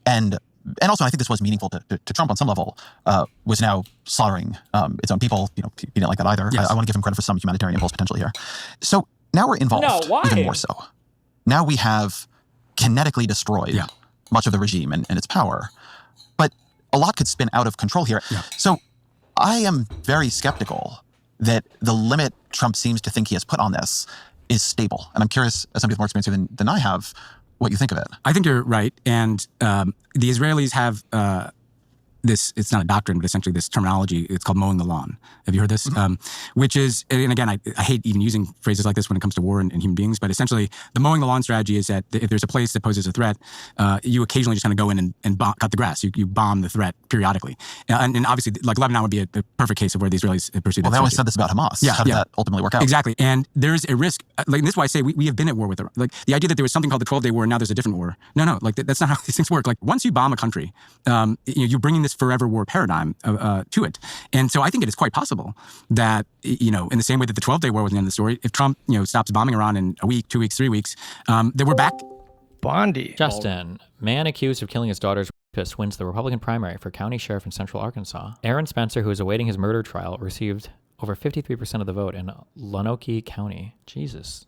And also, I think this was meaningful to Trump on some level, was now slaughtering its own people. He didn't like that either. Yes. I want to give him credit for some humanitarian impulse potentially here. So now we're involved even more so. Now we have kinetically destroyed much of the regime and its power. But a lot could spin out of control here. Yeah. So I am very skeptical that the limit Trump seems to think he has put on this is stable. And I'm curious, as somebody with more experience than I have, what you think of it. I think you're right. And the Israelis have this, it's not a doctrine, but essentially this terminology, it's called mowing the lawn. Have you heard this? Mm-hmm. Which is, and again, I hate even using phrases like this when it comes to war and human beings, but essentially the mowing the lawn strategy is that if there's a place that poses a threat, you occasionally just kind of go in and cut the grass. You bomb the threat periodically. And obviously, like Lebanon would be a perfect case of where the Israelis pursue that. Well, they always said this about Hamas. Yeah, How did that ultimately work out? Exactly. And there's a risk, like this is why I say we have been at war with Iran. Like the idea that there was something called the 12-day war and now there's a different war. No, like that's not how these things work. Like once you bomb a country, you're bringing this forever war paradigm to it. And so I think it is quite possible that, in the same way that the 12-day war was the end of the story, if Trump, stops bombing Iran in a week, 2 weeks, 3 weeks, that we're back. Bondi. Justin, man accused of killing his daughter's rapist wins the Republican primary for county sheriff in central Arkansas. Aaron Spencer, who is awaiting his murder trial, received over 53% of the vote in Lonoke County. Jesus.